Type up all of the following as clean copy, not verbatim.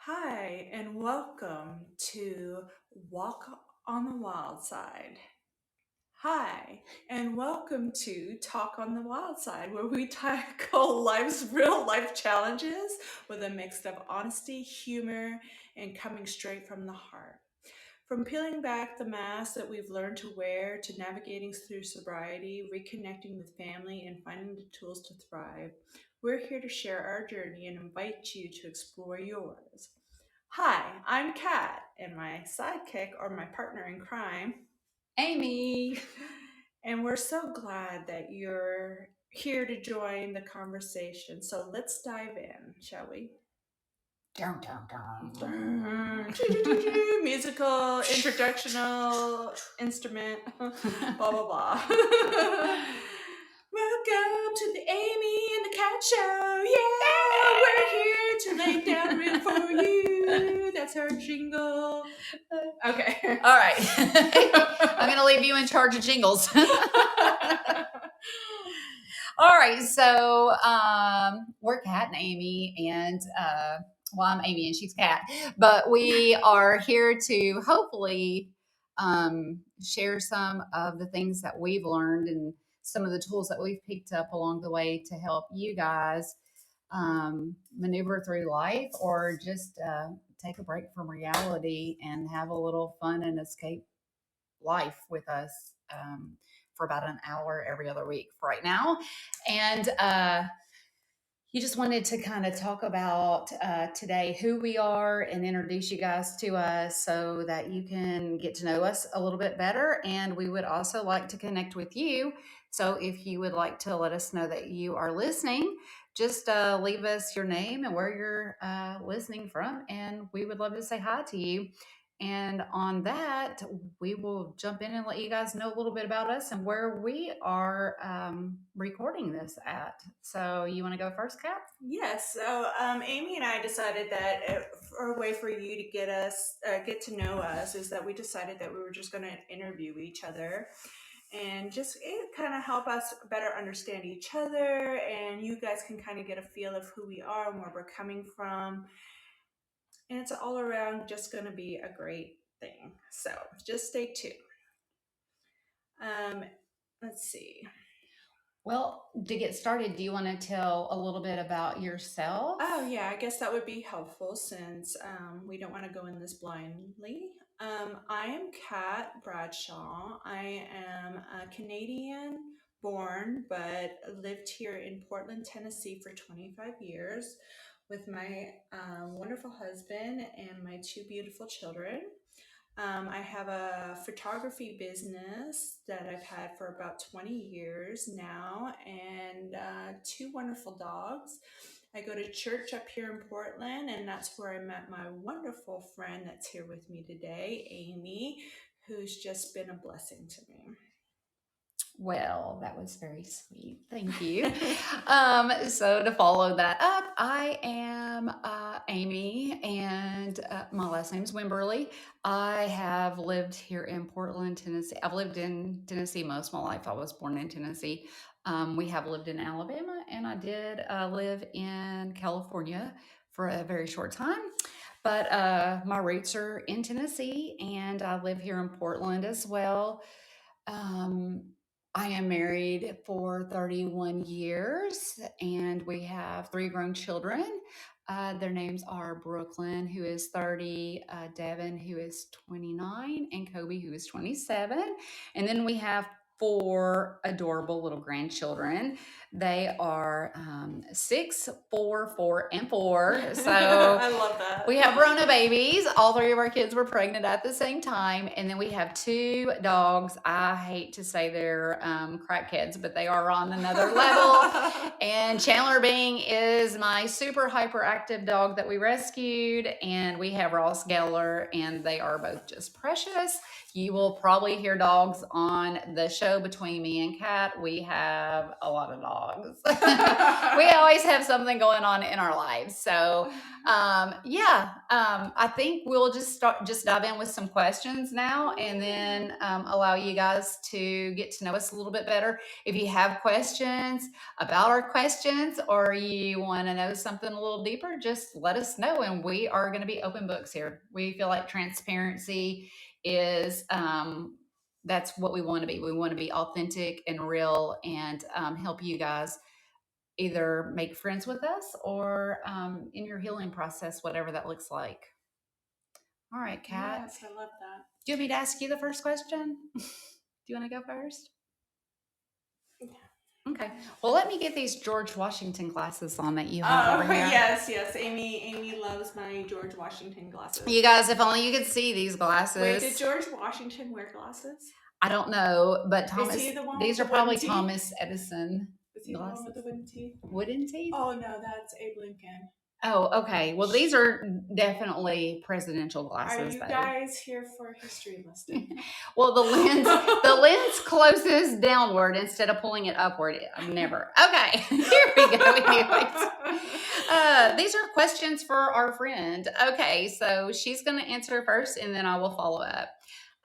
Hi, and welcome to Walk on the Wild Side. Hi, and welcome to Talk on the Wild Side, where we tackle life's real life challenges with a mix of honesty, humor, and coming straight from the heart. From peeling back the mask that we've learned to wear to navigating through sobriety, reconnecting with family, and finding the tools to thrive, we're here to share our journey and invite you to explore yours. Hi, I'm Kat, and my sidekick or my partner in crime, Amy. and we're so glad that you're here to join the conversation. So let's dive in, shall we? Dum, dum, dum. Musical, introductional, instrument, blah, blah, blah. Welcome to the Amy and the Cat Show. Yeah, we're here to lay down real for you. That's our jingle. Okay. All right. I'm going to leave you in charge of jingles. All right. So we're Kat and Amy, and I'm Amy and she's Kat, but we are here to hopefully share some of the things that we've learned and some of the tools that we've picked up along the way to help you guys maneuver through life or just take a break from reality and have a little fun and escape life with us for about an hour every other week for right now. And you just wanted to kind of talk about today who we are and introduce you guys to us so that you can get to know us a little bit better. And we would also like to connect with you. So if you would like to let us know that you are listening, just leave us your name and where you're listening from, and we would love to say hi to you. And on that, we will jump in and let you guys know a little bit about us and where we are recording this at. So, you want to go first, Kat? Yes. So Amy and I decided that for a way for you to get to know us is that we decided that we were just going to interview each other and just kind of help us better understand each other, and you guys can kind of get a feel of who we are and where we're coming from, and it's all around just going to be a great thing. So just stay tuned. Um, let's see. Well, to get started, do you want to tell a little bit about yourself? Oh, yeah, I guess that would be helpful since we don't want to go in this blindly. I am Kat Bradshaw. I am a Canadian born, but lived here in Portland, Tennessee for 25 years with my wonderful husband and my two beautiful children. I have a photography business that I've had for about 20 years now, and two wonderful dogs. I go to church up here in Portland, and that's where I met my wonderful friend that's here with me today, Amy, who's just been a blessing to me. Well, that was very sweet. Thank you. So to follow that up, I am Amy, and my last name's Wimberly. I have lived here in Portland, Tennessee. I've lived in Tennessee most of my life. I was born in Tennessee. We have lived in Alabama, and I did live in California for a very short time. But my roots are in Tennessee, and I live here in Portland as well. Um, I am married for 31 years and we have three grown children. Their names are Brooklyn, who is 30, Devin, who is 29, and Kobe, who is 27. And then we have four adorable little grandchildren. They are 6, 4, 4, and 4. So I love that. we have grown up babies. All three of our kids were pregnant at the same time. And then we have two dogs. I hate to say they're crackheads, but they are on another level. And Chandler Bing is my super hyperactive dog that we rescued. And we have Ross Geller, and they are both just precious. You will probably hear dogs on the show between me and Kat. We have a lot of dogs. We always have something going on in our lives. So, I think we'll just dive in with some questions now, and then allow you guys to get to know us a little bit better. If you have questions about our questions, or you want to know something a little deeper, just let us know. And we are going to be open books here. We feel like transparency is that's what we want to be. We want to be authentic and real, and help you guys either make friends with us, or in your healing process, whatever that looks like. All right, Kat. Yes, I love that. Do you want me to ask you the first question? Do you want to go first? Yeah. Okay. Well, let me get these George Washington glasses on that you have over here. Yes, yes. Amy loves my George Washington glasses. You guys, if only you could see these glasses. Wait, did George Washington wear glasses? I don't know, but Thomas. Is he the one These with are the wooden probably teeth? Thomas Edison Is he the one with the wooden teeth? Wooden teeth? Oh no, that's Abe Lincoln. Oh, okay. Well, these are definitely presidential glasses. Are you guys here for a history lesson? Well, the lens closes downward instead of pulling it upward. Never. Okay, here we go. Anyways, these are questions for our friend. Okay, so she's going to answer first, and then I will follow up.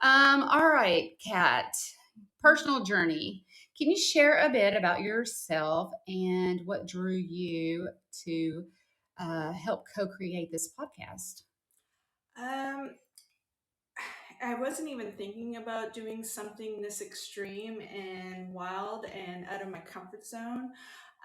All right, Kat. Personal journey. Can you share a bit about yourself and what drew you to help co-create this podcast? Um, I wasn't even thinking about doing something this extreme and wild and out of my comfort zone.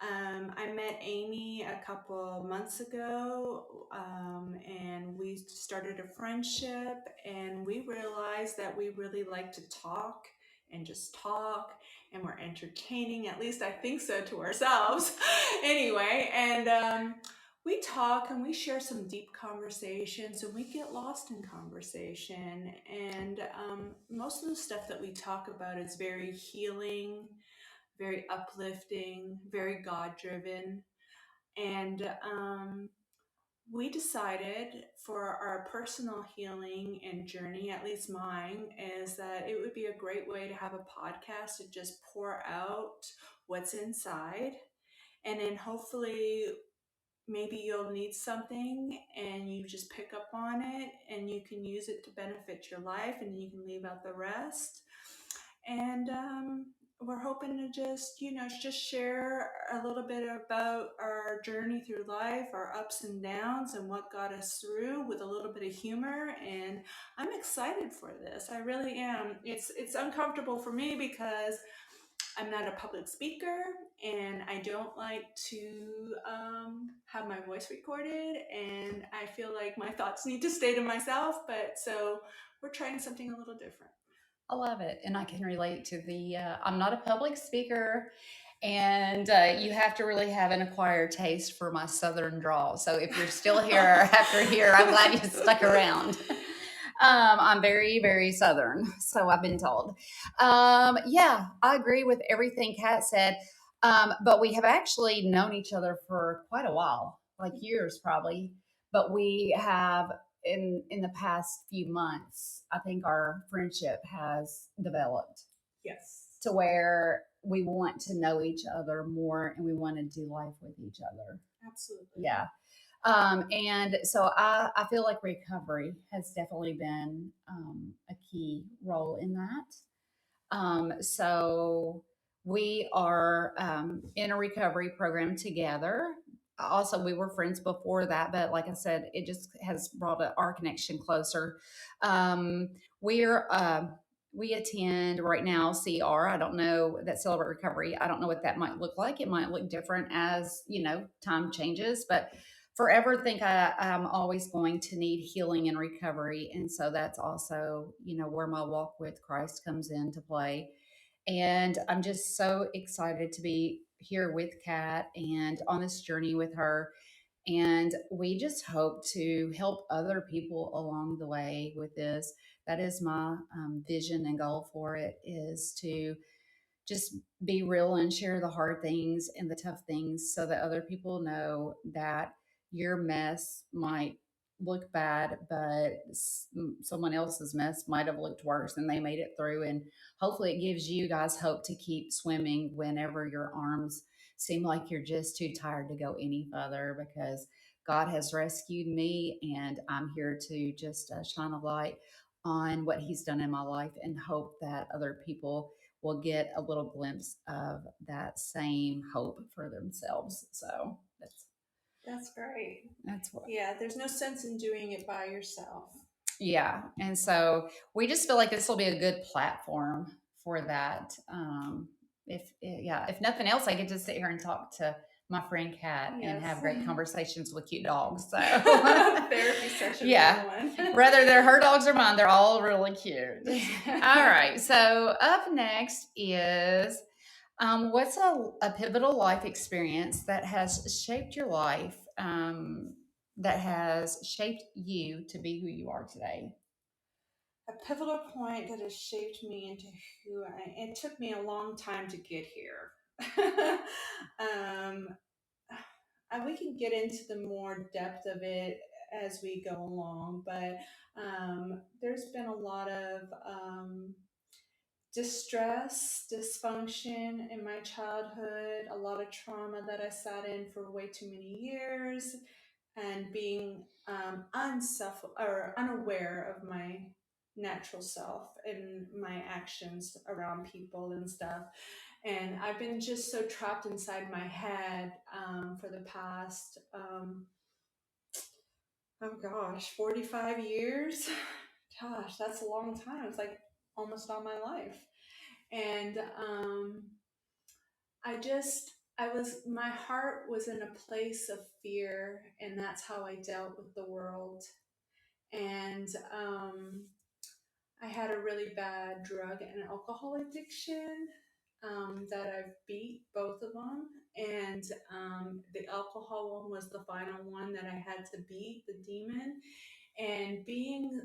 I met Amy a couple months ago, and we started a friendship, and we realized that we really like to talk and just talk, and we're entertaining. At least I think so to ourselves. Anyway, and we talk and we share some deep conversations, and we get lost in conversation. And most of the stuff that we talk about is very healing, very uplifting, very God driven. And we decided for our personal healing and journey, at least mine, is that it would be a great way to have a podcast to just pour out what's inside. And then hopefully maybe you'll need something and you just pick up on it and you can use it to benefit your life, and you can leave out the rest. And we're hoping to just share a little bit about our journey through life, our ups and downs, and what got us through, with a little bit of humor. And I'm excited for this. I really am. It's uncomfortable for me because I'm not a public speaker, and I don't like to have my voice recorded, and I feel like my thoughts need to stay to myself. But so we're trying something a little different. I love it. And I can relate to the I'm not a public speaker, and you have to really have an acquired taste for my Southern drawl. So if you're still here after here, I'm glad you stuck around. I'm very, very Southern, so I've been told. Yeah, I agree with everything Kat said. But we have actually known each other for quite a while, like years probably. But we have in the past few months, I think our friendship has developed. Yes. To where we want to know each other more, and we want to do life with each other. Absolutely. Yeah. And so I feel like recovery has definitely been a key role in that. So we are in a recovery program together. Also, we were friends before that, but like I said, it just has brought our connection closer. Um, we're we attend right now CR. I don't know that Celebrate Recovery. I don't know what that might look like. It might look different as time changes, but forever think I'm always going to need healing and recovery. And so that's also, where my walk with Christ comes into play. And I'm just so excited to be here with Kat and on this journey with her. And we just hope to help other people along the way with this. That is my vision and goal for it, is to just be real and share the hard things and the tough things, so that other people know that your mess might look bad, but someone else's mess might have looked worse and they made it through. And hopefully it gives you guys hope to keep swimming whenever your arms seem like you're just too tired to go any further because God has rescued me, and I'm here to just shine a light on what He's done in my life and hope that other people will get a little glimpse of that same hope for themselves. So That's great. that's what. Yeah, there's no sense in doing it by yourself. Yeah, and so we just feel like this will be a good platform for that. If nothing else, I get to sit here and talk to my friend Kat and Yes. have great conversations with cute dogs. So Therapy session yeah, 101. whether they're her dogs or mine, they're all really cute. All right, so up next is what's a pivotal life experience that has shaped your life, that has shaped you to be who you are today? A pivotal point that has shaped me into who it took me a long time to get here. um, and we can get into the more depth of it as we go along, but there's been a lot of distress, dysfunction in my childhood, a lot of trauma that I sat in for way too many years, and being unself or unaware of my natural self and my actions around people and stuff. And I've been just so trapped inside my head for the past, oh gosh, 45 years. Gosh, that's a long time. It's like almost all my life. And my heart was in a place of fear, and that's how I dealt with the world. And I had a really bad drug and alcohol addiction that I've beat both of them. And the alcohol one was the final one that I had to beat, the demon. And being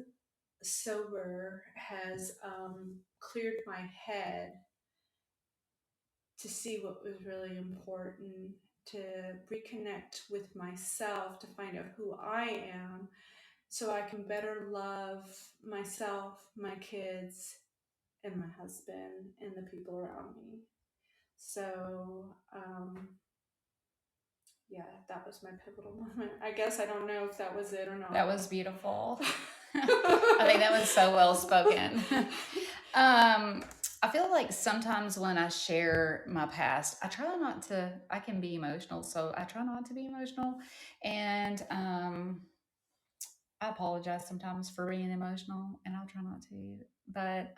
sober has cleared my head to see what was really important, to reconnect with myself, to find out who I am, so I can better love myself, my kids, and my husband, and the people around me. So, yeah, that was my pivotal moment. I guess I don't know if that was it or That not. was beautiful. I think that was so well spoken. um, I feel like sometimes when I share my past, I try not to, I can be emotional. So I try not to be emotional. And I apologize sometimes for being emotional, and I'll try not to. But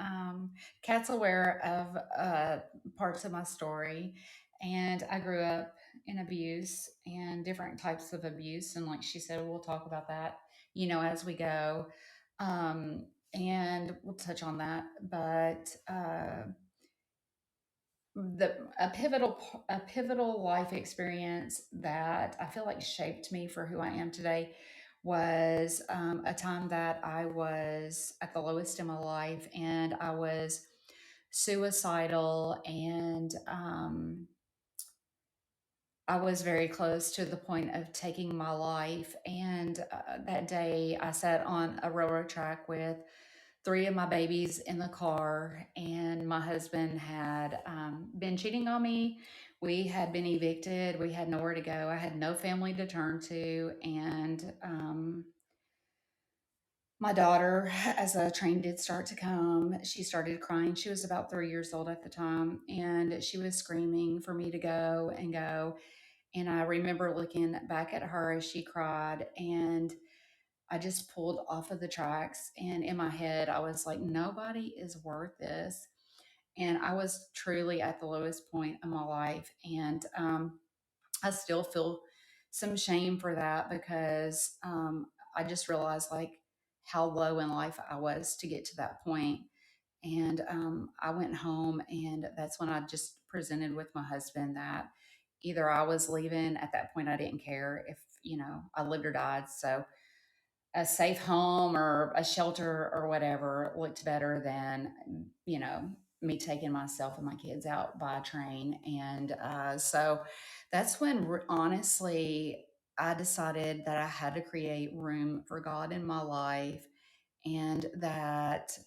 Kat's aware of parts of my story, and I grew up in abuse and different types of abuse. And like she said, we'll talk about that, as we go. Um, and we'll touch on that. But the a pivotal life experience that I feel like shaped me for who I am today was a time that I was at the lowest in my life, and I was suicidal, and I was very close to the point of taking my life. And that day I sat on a railroad track with three of my babies in the car, and my husband had been cheating on me. We had been evicted. We had nowhere to go. I had no family to turn to. And my daughter, as a train did start to come, she started crying. She was about 3 years old at the time, and she was screaming for me to go and go. And I remember looking back at her as she cried, and I just pulled off of the tracks. And in my head, I was like, nobody is worth this. And I was truly at the lowest point of my life. And I still feel some shame for that because I just realized like how low in life I was to get to that point. And I went home, and that's when I just presented with my husband that either I was leaving. At that point, I didn't care if, I lived or died. So a safe home or a shelter or whatever looked better than, me taking myself and my kids out by a train. And so that's when, honestly, I decided that I had to create room for God in my life, and that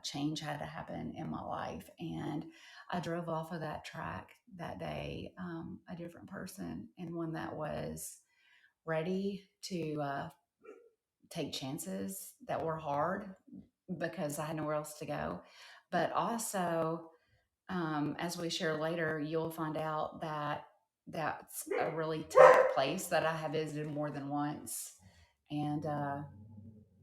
change had to happen in my life. And I drove off of that track that day, a different person, and one that was ready to take chances that were hard because I had nowhere else to go. But also, as we share later, you'll find out that that's a really tough place that I have visited more than once. And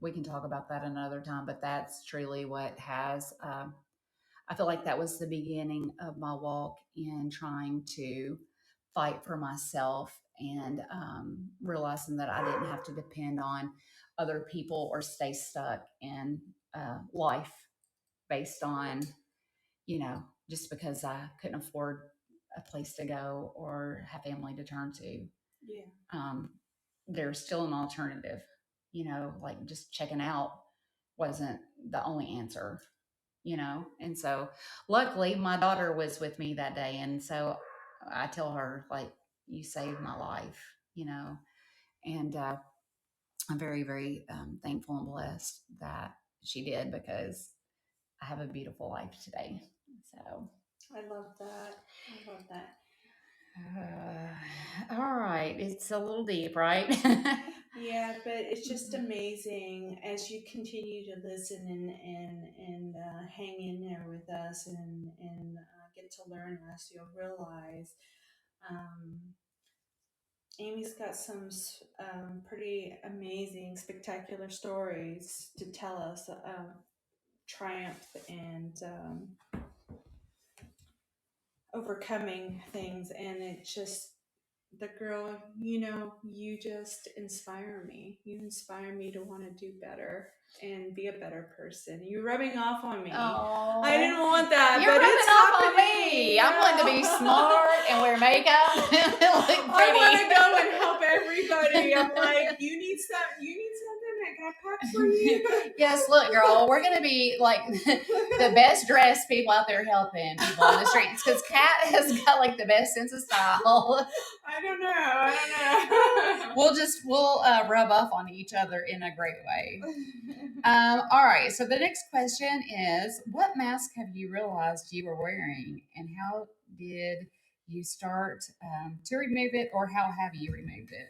we can talk about that another time, but that's truly what has, I feel like that was the beginning of my walk in trying to fight for myself and realizing that I didn't have to depend on other people or stay stuck in life based on, just because I couldn't afford a place to go or have family to turn to. Yeah. Um, there's still an alternative, like just checking out wasn't the only answer, And so luckily my daughter was with me that day. And so I tell her, like, you saved my life, and I'm very, very thankful and blessed that she did because I have a beautiful life today. So, I love that. I love that. all right. It's a little deep, right? Yeah, but it's just amazing as you continue to listen and hang in there with us and get to learn us. You'll realize um, Amy's got some pretty amazing, spectacular stories to tell us, triumph and overcoming things, and it just the girl, you just inspire me. You inspire me to want to do better and be a better person. You're rubbing off on me. Oh, I didn't want that, you're but rubbing it's off on happening. me. I'm wanting to be smart and wear makeup and look I want to pretty. go and help everybody. I'm like, you need something I got packed for you. Yes, look, girl, we're gonna be like the best dressed people out there helping people on the streets because Kat has got like the best sense of style. I don't know. We'll rub off on each other in a great way. All right. So the next question is, what mask have you realized you were wearing, and how did you start to remove it, or how have you removed it?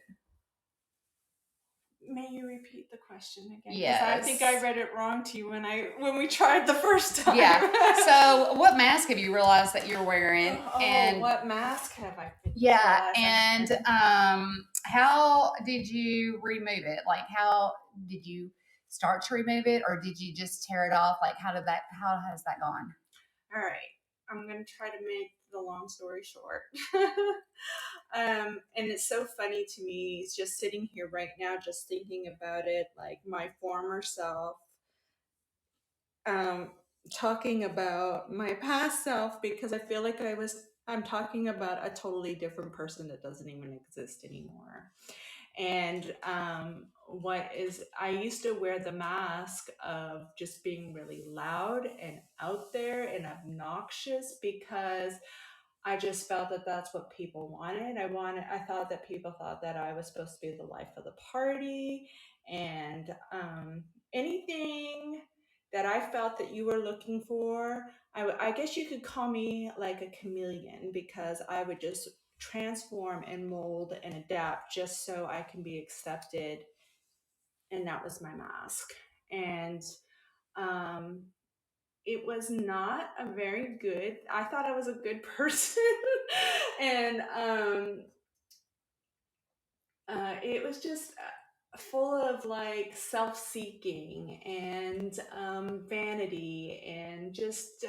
May you repeat the question again? Because Yes. I think I read it wrong to you when we tried the first time. Yeah. So, what mask have you realized that you're wearing? Oh, and what mask have I? Yeah, and how did you remove it? Like, how did you start to remove it, or did you just tear it off? Like, how has that gone? All right, I'm gonna try to make the long story short. And it's so funny to me. It's just sitting here right now, just thinking about it, like my former self, um, talking about my past self, because I feel like I'm talking about a totally different person that doesn't even exist anymore. And I used to wear the mask of just being really loud and out there and obnoxious because I just felt that that's what people wanted. I thought that people thought that I was supposed to be the life of the party, and anything that I felt that you were looking for, I guess you could call me like a chameleon, because I would just transform and mold and adapt just so I can be accepted. And that was my mask. And um, it was not a very good, I thought I was a good person. And it was just full of like self-seeking and vanity and just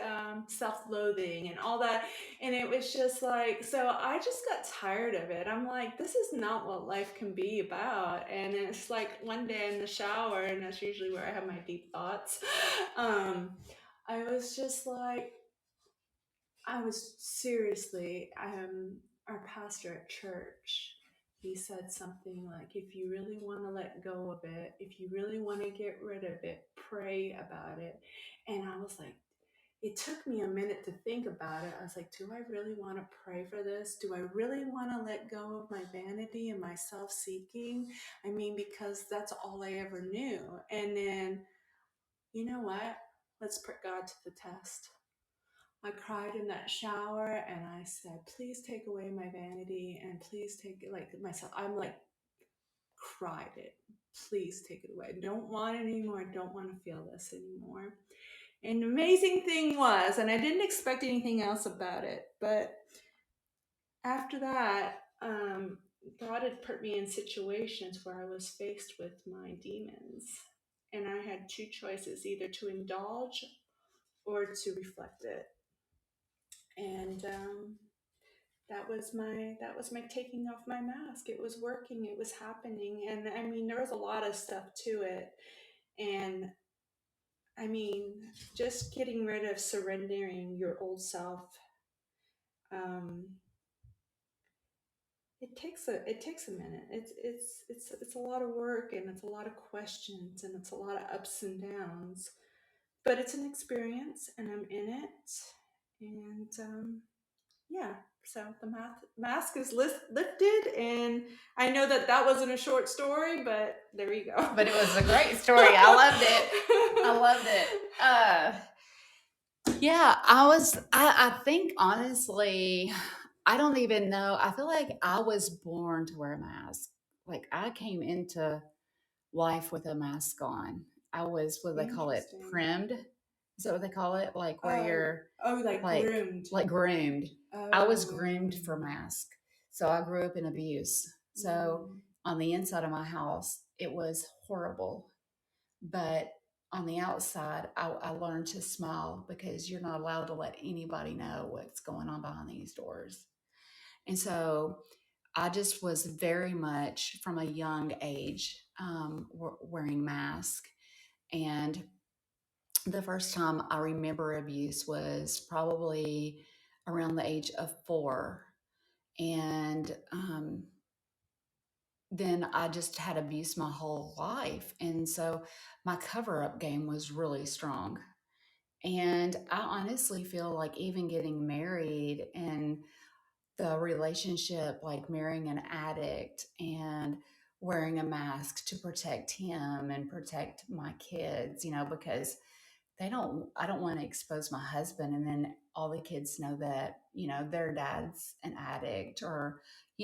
self-loathing and all that. And it was just like, so I just got tired of it. I'm like, this is not what life can be about. And it's like one day in the shower, and that's usually where I have my deep thoughts. I was just like, I was seriously, our pastor at church, he said something like, if you really want to let go of it, if you really want to get rid of it, pray about it. And I was like, it took me a minute to think about it. I was like, do I really want to pray for this? Do I really want to let go of my vanity and my self seeking? I mean, because that's all I ever knew. And then, you know what? Let's put God to the test. I cried in that shower and I said, please take away my vanity and please take like myself. I'm like, cried it. Please take it away. I don't want it anymore. I don't want to feel this anymore. And the amazing thing was, and I didn't expect anything else about it, but after that, God had put me in situations where I was faced with my demons. And I had two choices, either to indulge or to reflect it. And that was my taking off my mask. It was working, it was happening. And I mean, there was a lot of stuff to it. And I mean, just getting rid of surrendering your old self, um, it takes a minute. It's a lot of work and it's a lot of questions and it's a lot of ups and downs. But it's an experience and I'm in it. And yeah, so the mask is lifted, and I know that that wasn't a short story, but there you go. But it was a great story. I loved it. I loved it. Yeah, I think honestly, I don't even know. I feel like I was born to wear a mask. Like I came into life with a mask on. I was, what do they call it? Interesting. Primed. Is that what they call it? Like where Oh, you're oh, like like groomed. groomed. I was groomed Oh. for mask. So I grew up in abuse. So Mm. on the inside of my house, it was horrible. But on the outside, I learned to smile because you're not allowed to let anybody know what's going on behind these doors. And so I just was very much from a young age wearing mask. And the first time I remember abuse was probably around the age of 4. And then I just had abuse my whole life. And so my cover up game was really strong. And I honestly feel like even getting married and the relationship, like marrying an addict and wearing a mask to protect him and protect my kids, because I don't want to expose my husband and then all the kids know that, their dad's an addict, or,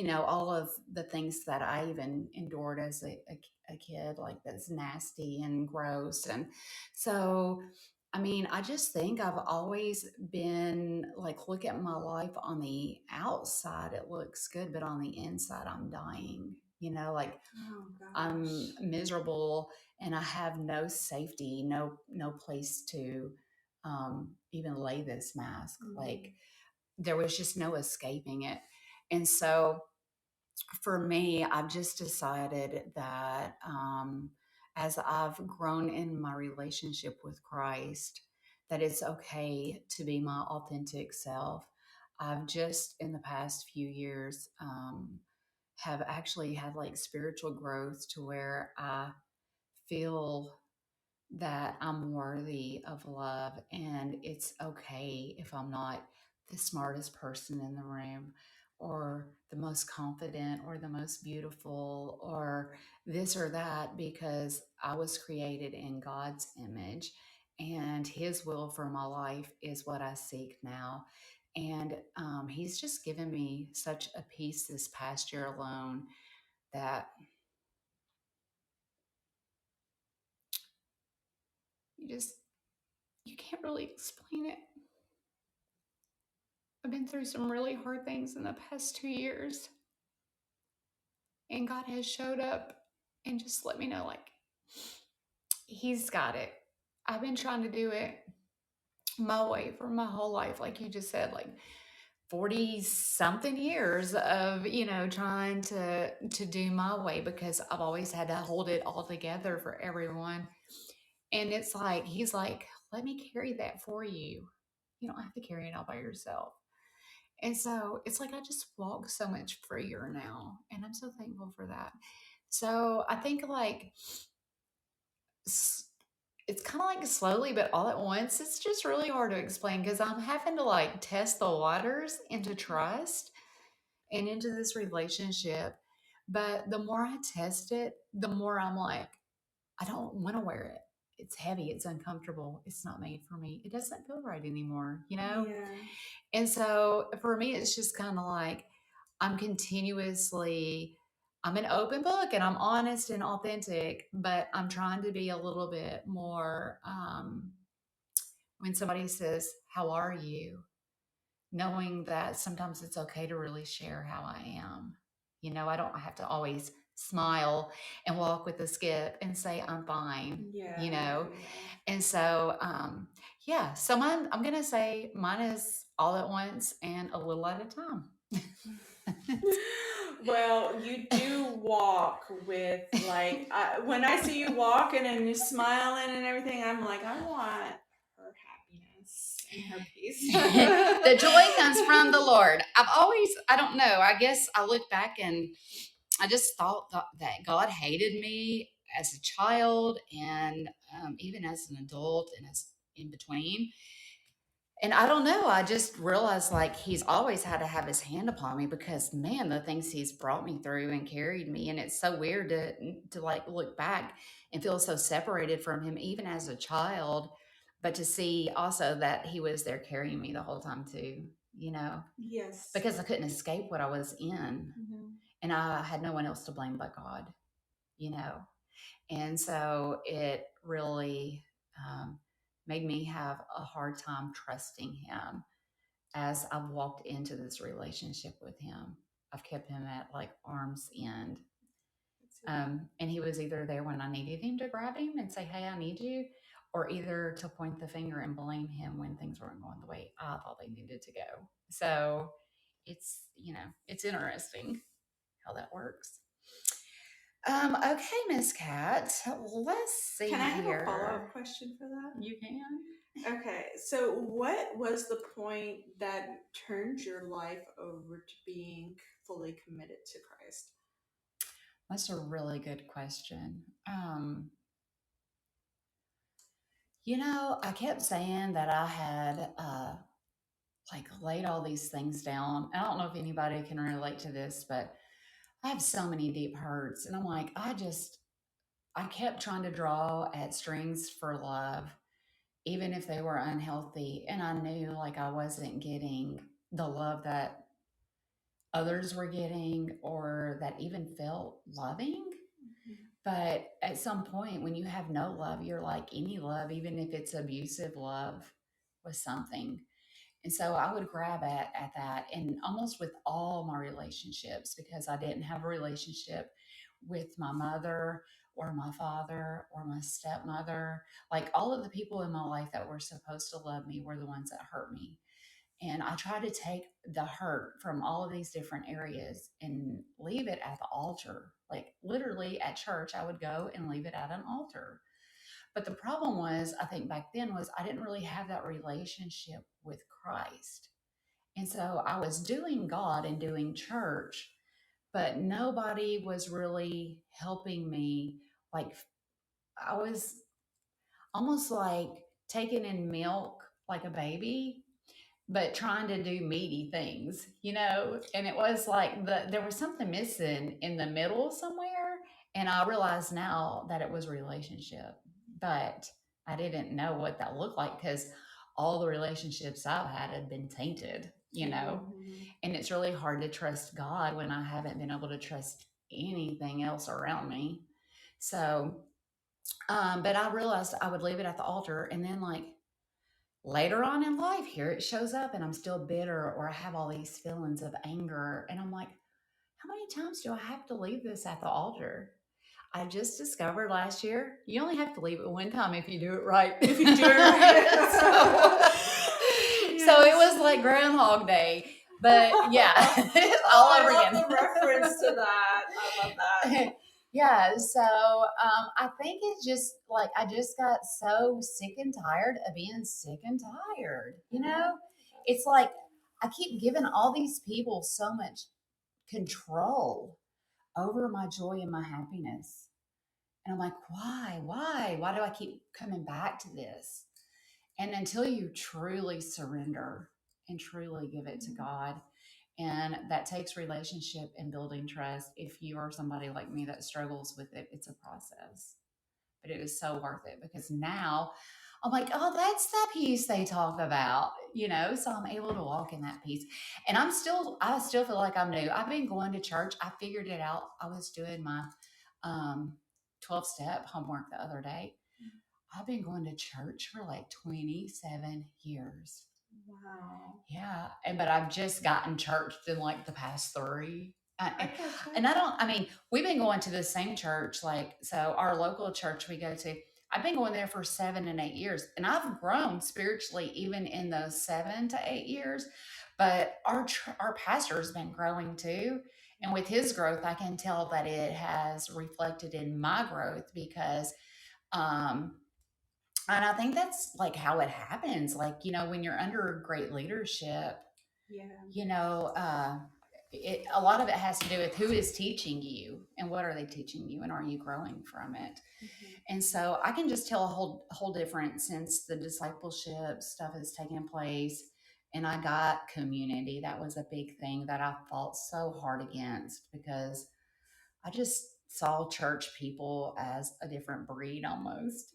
all of the things that I even endured as a kid, like that's nasty and gross. And so, I mean, I just think I've always been like, look at my life on the outside, it looks good, but on the inside, I'm dying, like Oh I'm gosh. miserable and I have no safety, no place to even lay this mask. Mm. Like there was just no escaping it. And so for me, I've just decided that as I've grown in my relationship with Christ, that it's okay to be my authentic self. I've just in the past few years have actually had like spiritual growth to where I feel that I'm worthy of love, and it's okay if I'm not the smartest person in the room or the most confident or the most beautiful or this or that, because I was created in God's image and his will for my life is what I seek now. And he's just given me such a peace this past year alone that you just you can't really explain it. I've been through some really hard things in the past 2 years, and God has showed up and just let me know, like, He's got it. I've been trying to do it my way for my whole life, like you just said, like 40 something years of, trying to do my way because I've always had to hold it all together for everyone. And it's like, He's like, let me carry that for you. You don't have to carry it all by yourself. And so it's like I just walk so much freer now. And I'm so thankful for that. So I think like it's kind of like slowly, but all at once, it's just really hard to explain because I'm having to like test the waters into trust and into this relationship. But the more I test it, the more I'm like, I don't want to wear it. it's heavy, it's uncomfortable, it's not made for me. It doesn't feel right anymore, you know? Yeah. And so for me, it's just kind of like I'm continuously, I'm an open book and I'm honest and authentic, but I'm trying to be a little bit more, when somebody says, "How are you?" knowing that sometimes it's okay to really share how I am. You know, I don't have to always smile and walk with a skip and say I'm fine, Yeah, you yeah, know. yeah. And so yeah, so mine, I'm gonna say mine is all at once and a little at a time. Well, you do walk with like when I see you walking and you smiling and everything, I'm like, I want her happiness and her peace. The joy comes from the Lord. I've always, I don't know, I guess I look back and I just thought that God hated me as a child and even as an adult and as in between. And I don't know, I just realized like he's always had to have his hand upon me because man, the things he's brought me through and carried me. And it's so weird to like look back and feel so separated from him, even as a child, but to see also that he was there carrying me the whole time too, you know, Yes. because I couldn't escape what I was in. Mhm. And I had no one else to blame but God, you know. And so it really made me have a hard time trusting him as I've walked into this relationship with him. I've kept him at like arm's end. And he was either there when I needed him to grab him and say, "Hey, I need you," or either to point the finger and blame him when things weren't going the way I thought they needed to go. So it's, you know, it's interesting how that works. Okay, Miss Cat. Let's see Can I have a follow here. up question for that? You can. Okay, so what was the point that turned your life over to being fully committed to Christ? That's a really good question. You know, I kept saying that I had like laid all these things down. I don't know if anybody can relate to this, but I have so many deep hurts. And I'm like, I kept trying to draw at strings for love, even if they were unhealthy. And I knew like I wasn't getting the love that others were getting or that even felt loving. But at some point, when you have no love, you're like any love, even if it's abusive love, was something. And so I would grab at that, and almost with all my relationships, because I didn't have a relationship with my mother or my father or my stepmother. Like all of the people in my life that were supposed to love me were the ones that hurt me. And I try to take the hurt from all of these different areas and leave it at the altar. Like literally at church, I would go and leave it at an altar. But the problem was, I think back then, was I didn't really have that relationship with Christ. And so I was doing God and doing church, but nobody was really helping me. Like I was almost like taking in milk like a baby but trying to do meaty things, you know? And it was like there was something missing in the middle somewhere. And I realize now that it was a relationship, but I didn't know what that looked like because all the relationships I've had been tainted, you know? Mm-hmm. And it's really hard to trust God when I haven't been able to trust anything else around me. So, but I realized I would leave it at the altar and then like later on in life, here it shows up and I'm still bitter or I have all these feelings of anger. And I'm like, how many times do I have to leave this at the altar? I just discovered last year you only have to leave it one time if you do it right. If you do it right. So it was like Groundhog Day. But yeah, all over I again. love the reference to that. I love that. Yeah, so I think it's just like I just got so sick and tired of being sick and tired. You know, it's like I keep giving all these people so much control over my joy and my happiness. And I'm like, why? Why do I keep coming back to this? And until you truly surrender and truly give it to God, and that takes relationship and building trust. If you are somebody like me that struggles with it, it's a process but it was so worth it because now I'm like, oh, that's that peace they talk about, So I'm able to walk in that peace, and I still feel like I'm new. I've been going to church. I figured it out. I was doing my um, 12-step homework the other day. I've been going to church for like 27 years. Wow. Yeah, but I've just gotten churched in like the past three. I And, gotcha. and I mean, we've been going to the same church, so our local church we go to, I've been going there for 7 and 8 years, and I've grown spiritually even in those 7 to 8 years. But our pastor has been growing too, and with his growth, I can tell that it has reflected in my growth because um, and I think that's like how it happens. Like, when you're under great leadership, Yeah. you know, uh, a lot of it has to do with who is teaching you and what are they teaching you and are you growing from it? Mhm. And so I can just tell a whole difference since the discipleship stuff has taken place. And I got community. That was a big thing that I fought so hard against because I just saw church people as a different breed almost,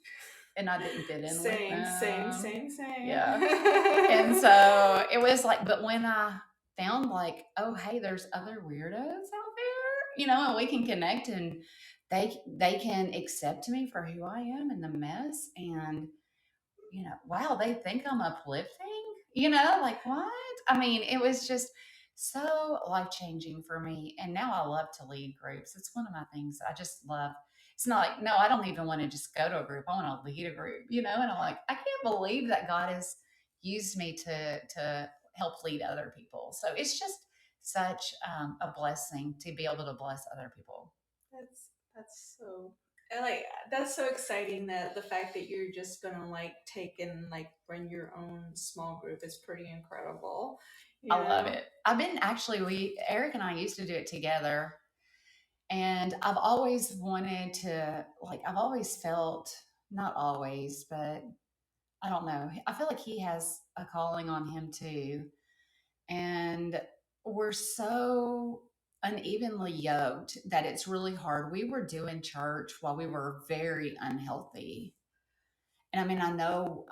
and I didn't fit in with Same, same, them. same, same. Yeah. And so it was like, but when I found like, oh, hey, there's other weirdos out there, and we can connect and they can accept me for who I am in the mess. And, wow, they think I'm uplifting, like what? I mean, it was just so life changing for me. And now I love to lead groups. It's one of my things I just love. It's not like, no, I don't even want to just go to a group. I want to lead a group, and I'm like, I can't believe that God has used me to help lead other people. So it's just such a blessing to be able to bless other people. That's so I like that's so exciting that the fact that you're just gonna like take and like run your own small group is pretty incredible. I You love know? it. I've been actually, Eric and I used to do it together. And I've always wanted to, like, I've always felt, not always, but I don't know. I feel like he has a calling on him too. And we're so unevenly yoked that it's really hard. We were doing church while we were very unhealthy. And I mean, I know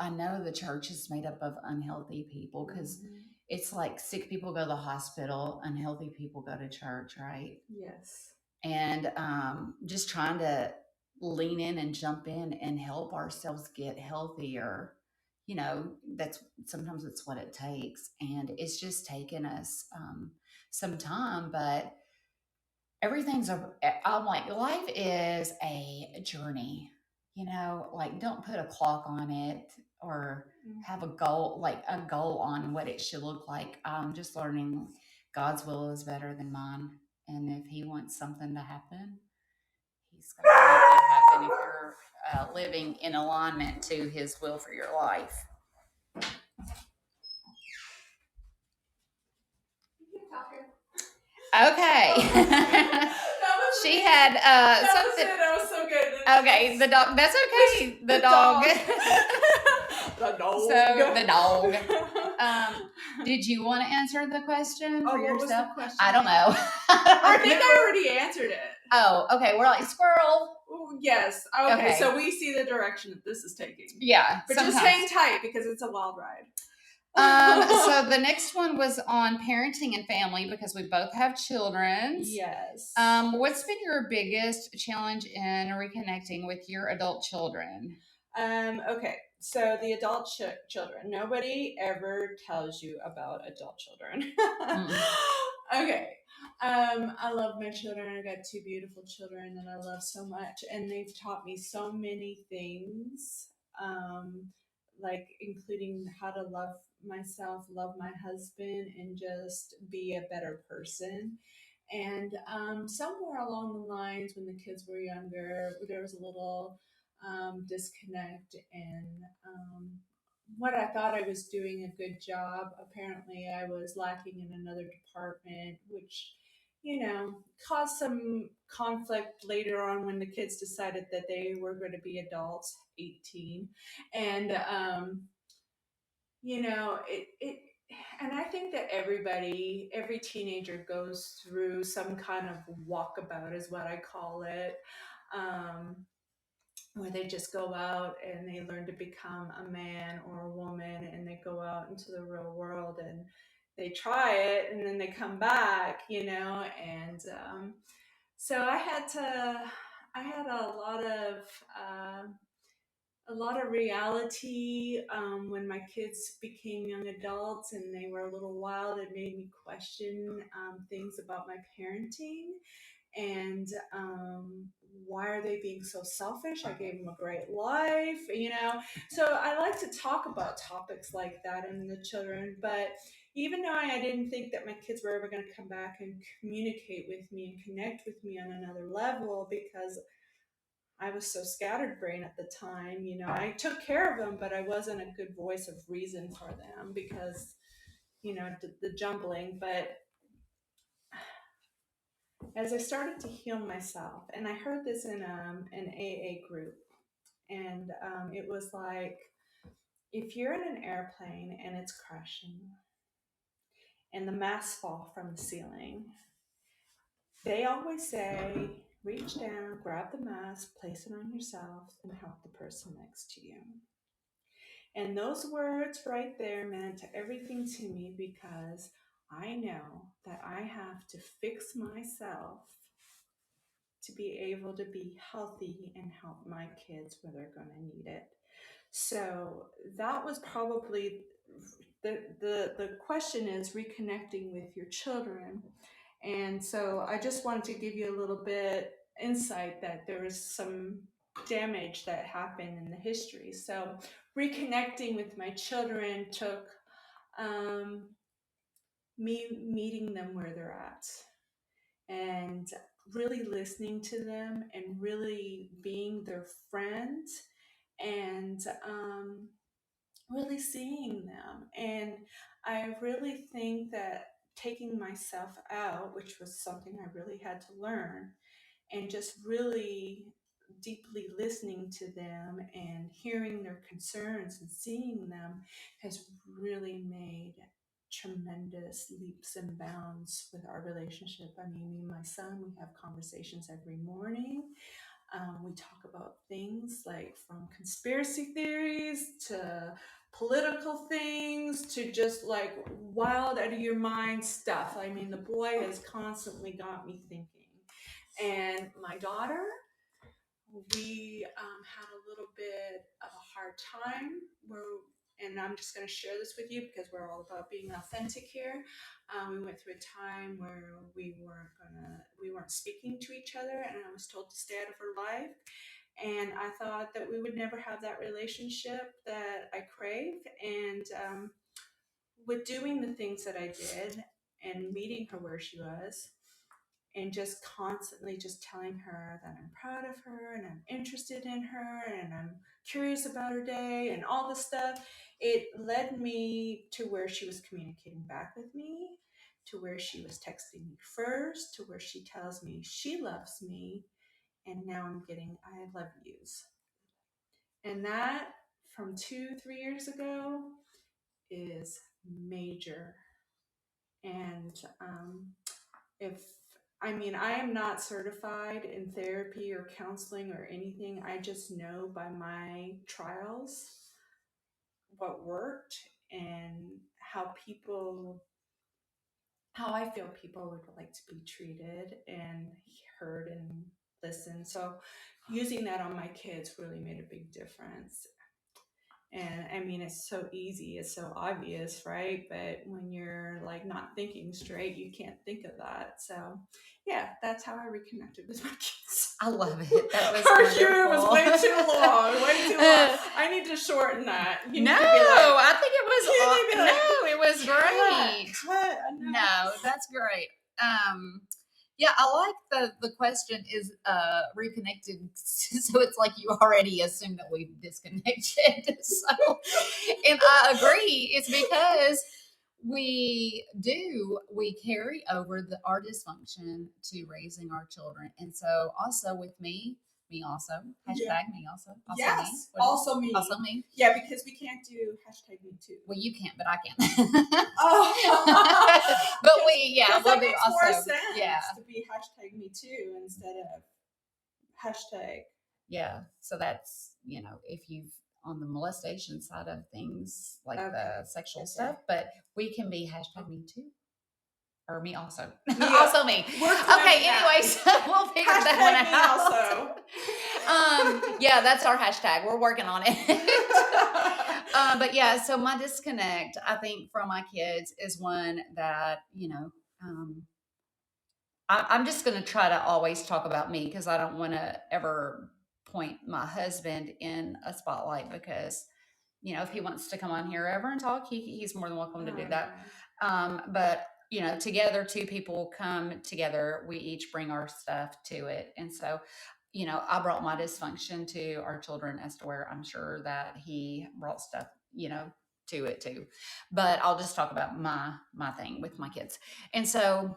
the church is made up of unhealthy people because Mhm. it's like sick people go to the hospital, unhealthy people go to church, right? Yes. And just trying to lean in and jump in and help ourselves get healthier. That's sometimes it's what it takes, and it's just taken us some time, but I'm like, life is a journey, like don't put a clock on it or have a goal on what it should look like. I'm just learning God's will is better than mine. And if he wants something to happen, he's going to make it happen if you're living in alignment to his will for your life. Okay. She had something. That was so good. Okay, the dog. That's okay. The dog. The dog. So the dog. Did you want to answer the question for what was the yourself? question? I don't know. I think I already answered it. Oh, okay. We're like squirrel. Ooh, yes. Okay, so we see the direction that this is taking. Yeah. But just hang tight because it's a wild ride. So the next one was on parenting and family because we both have children. Yes. What's been your biggest challenge in reconnecting with your adult children? Okay, so the adult children. Nobody ever tells you about adult children. Okay. I love my children. I got two beautiful children that I love so much, and they've taught me so many things. Like including how to love myself, love my husband, and just be a better person. And somewhere along the lines, when the kids were younger, there was a little disconnect, and what I thought I was doing a good job, apparently I was lacking in another department, which caused some conflict later on when the kids decided that they were going to be adults, 18, and it and I think that every teenager goes through some kind of walkabout, is what I call it. um, where they just go out and they learn to become a man or a woman, and they go out into the real world and they try it and then they come back, and so I had a lot of reality when my kids became young adults and they were a little wild. It made me question things about my parenting and why are they being so selfish? I gave them a great life. So I like to talk about topics like that in the children, but even knowing I didn't think that my kids were ever going to come back and communicate with me and connect with me on another level because I was so scattered brain at the time. I took care of them, but I wasn't a good voice of reason for them because, the jumbling. But as I started to heal myself, and I heard this in an AA group, and it was like, if you're in an airplane and it's crashing and the masks fall from the ceiling, they always say, reach down, grab the mask, place it on yourself, and help the person next to you. And those words right there meant everything to me because I know that I have to fix myself to be able to be healthy and help my kids where they're going to need it. So that was probably the question is reconnecting with your children. And so I just wanted to give you a little bit insight that there was some damage that happened in the history. So reconnecting with my children took um, me meeting them where they're at and really listening to them and really being their friend and really seeing them. And I really think that taking myself out, which was something I really had to learn, and just really deeply listening to them and hearing their concerns and seeing them has really made tremendous leaps and bounds with our relationship. I mean, me and my son, we have conversations every morning. We talk about things like from conspiracy theories to political things to just like wild out of your mind stuff. I mean, the boy has constantly got me thinking. And my daughter, we had a little bit of a hard time and I'm just going to share this with you because we're all about being authentic here. We went through a time where we weren't speaking to each other, and I was told to stay out of her life. And I thought that we would never have that relationship that I crave. And with doing the things that I did and meeting her where she was, and just constantly just telling her that I'm proud of her and I'm interested in her and I'm curious about her day and all this stuff, it led me to where she was communicating back with me, to where she was texting me first, to where she tells me she loves me, and now I'm getting I love yous. And that from 2, 3 years ago is major. And if I mean, I am not certified in therapy or counseling or anything. I just know by my trials what worked and how I feel people would like to be treated and heard and listened. So using that on my kids really made a big difference. And I mean, it's so easy, it's so obvious, right? But when you're like not thinking straight, you can't think of that. So, yeah, that's how I reconnected with my kids. I love it. That was Our wonderful. humor was way too long, way too long. I need to shorten that. No, I think it was. No, it was great. Cut. No, that's great. Yeah, I like the question is reconnected, so it's like you already assume that we've disconnected. So, and I agree. It's because we carry over our dysfunction to raising our children, and so also with me also hashtag me also yes, me. also me, also me. Yeah, because we can't do hashtag me too. Well, you can't, but I can. Oh. But we'll that do makes also. more sense Yeah. to be hashtag me too instead of hashtag Yeah. So that's, if you've on the molestation side of things, like Okay. the sexual Okay. stuff, but we can be hashtag me too. Or me also. Yeah, Also me. we're Okay, claiming that. anyways, we'll figure Hashtag me that one also. out. Yeah, that's our hashtag. We're working on it. But yeah, so my disconnect, I think, from my kids is one that, I'm just going to try to always talk about me because I don't want to ever point my husband in a spotlight because, if he wants to come on here ever and talk, he's more than welcome to do that. Okay. But, together, two people come together, we each bring our stuff to it. And so, I brought my dysfunction to our children as to where I'm sure that he brought stuff, to it too. But I'll just talk about my thing with my kids. And so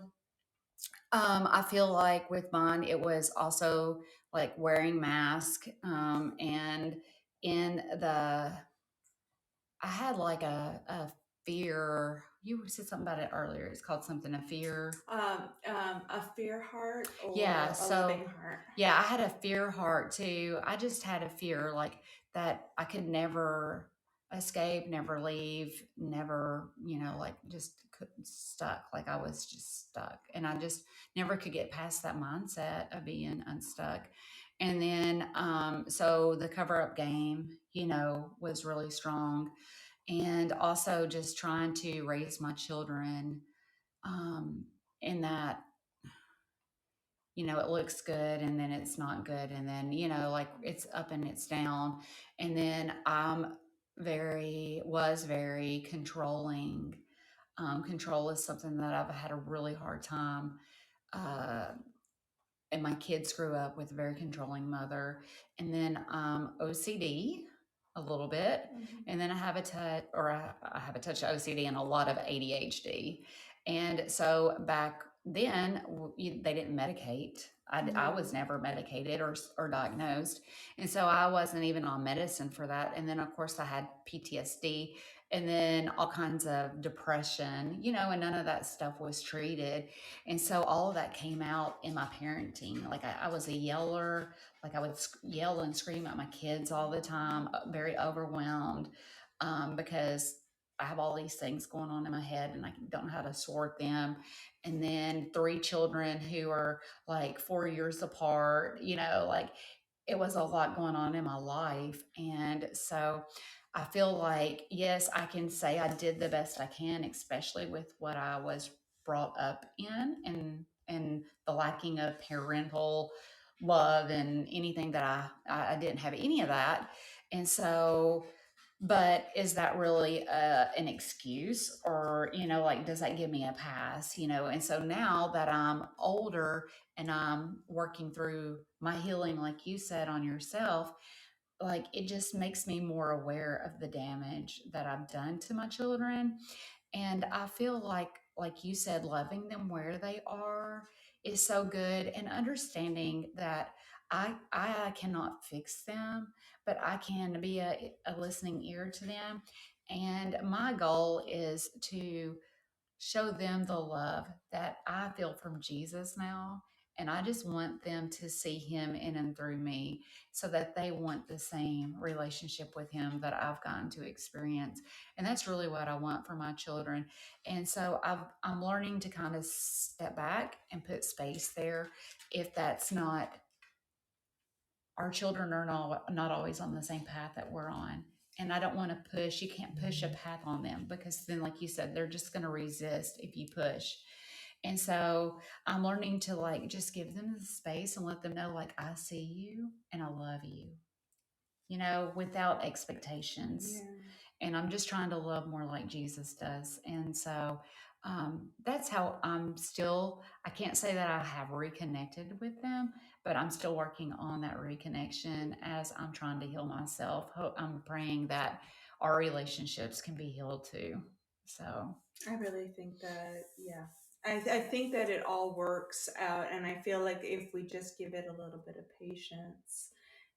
I feel like with mine, it was also like wearing mask. And in the, I had like a fear. You said something about it earlier. It's called something a fear. A fear heart Yeah. or a So loving heart. yeah, I had a fear heart too. I just had a fear like that I could never escape, never leave, never, like just stuck. Like I was just stuck. And I just never could get past that mindset of being unstuck. And then, so the cover up game, was really strong. And also just trying to raise my children um, in that it looks good and then it's not good. And then, like it's up and it's down. And then was very controlling. Control is something that I've had a really hard time. Uh, and my kids grew up with a very controlling mother. And then OCD a little bit. And then I have a touch, or I have a touch of OCD and a lot of ADHD. And so back then, they didn't medicate. I was never medicated or diagnosed. And so I wasn't even on medicine for that. And then, of course, I had PTSD and then all kinds of depression, and none of that stuff was treated. And so all of that came out in my parenting. Like I was a yeller, like I would yell and scream at my kids all the time, very overwhelmed because I have all these things going on in my head and I don't know how to sort them. And then three children who are like 4 years apart, like it was a lot going on in my life. And so I feel like, yes, I can say I did the best I can, especially with what I was brought up in and the lacking of parental love and anything that I didn't have any of that. And so, but is that really an excuse or, like, does that give me a pass, And so now that I'm older and I'm working through my healing, like you said on yourself, like it just makes me more aware of the damage that I've done to my children. And I feel like you said, loving them where they are is so good and understanding that I cannot fix them, but I can be a listening ear to them. And my goal is to show them the love that I feel from Jesus now. And I just want them to see him in and through me so that they want the same relationship with him that I've gotten to experience. And that's really what I want for my children. And so I'm learning to kind of step back and put space there if that's not, our children are not always on the same path that we're on. And I don't want to push, you can't push a path on them because then, like you said, they're just going to resist if you push. And so I'm learning to like just give them the space and let them know, like, I see you and I love you, without expectations. Yeah. And I'm just trying to love more like Jesus does. And so that's how I can't say that I have reconnected with them, but I'm still working on that reconnection as I'm trying to heal myself. I'm praying that our relationships can be healed too. So, I really think that, yeah. I think that it all works out. And I feel like if we just give it a little bit of patience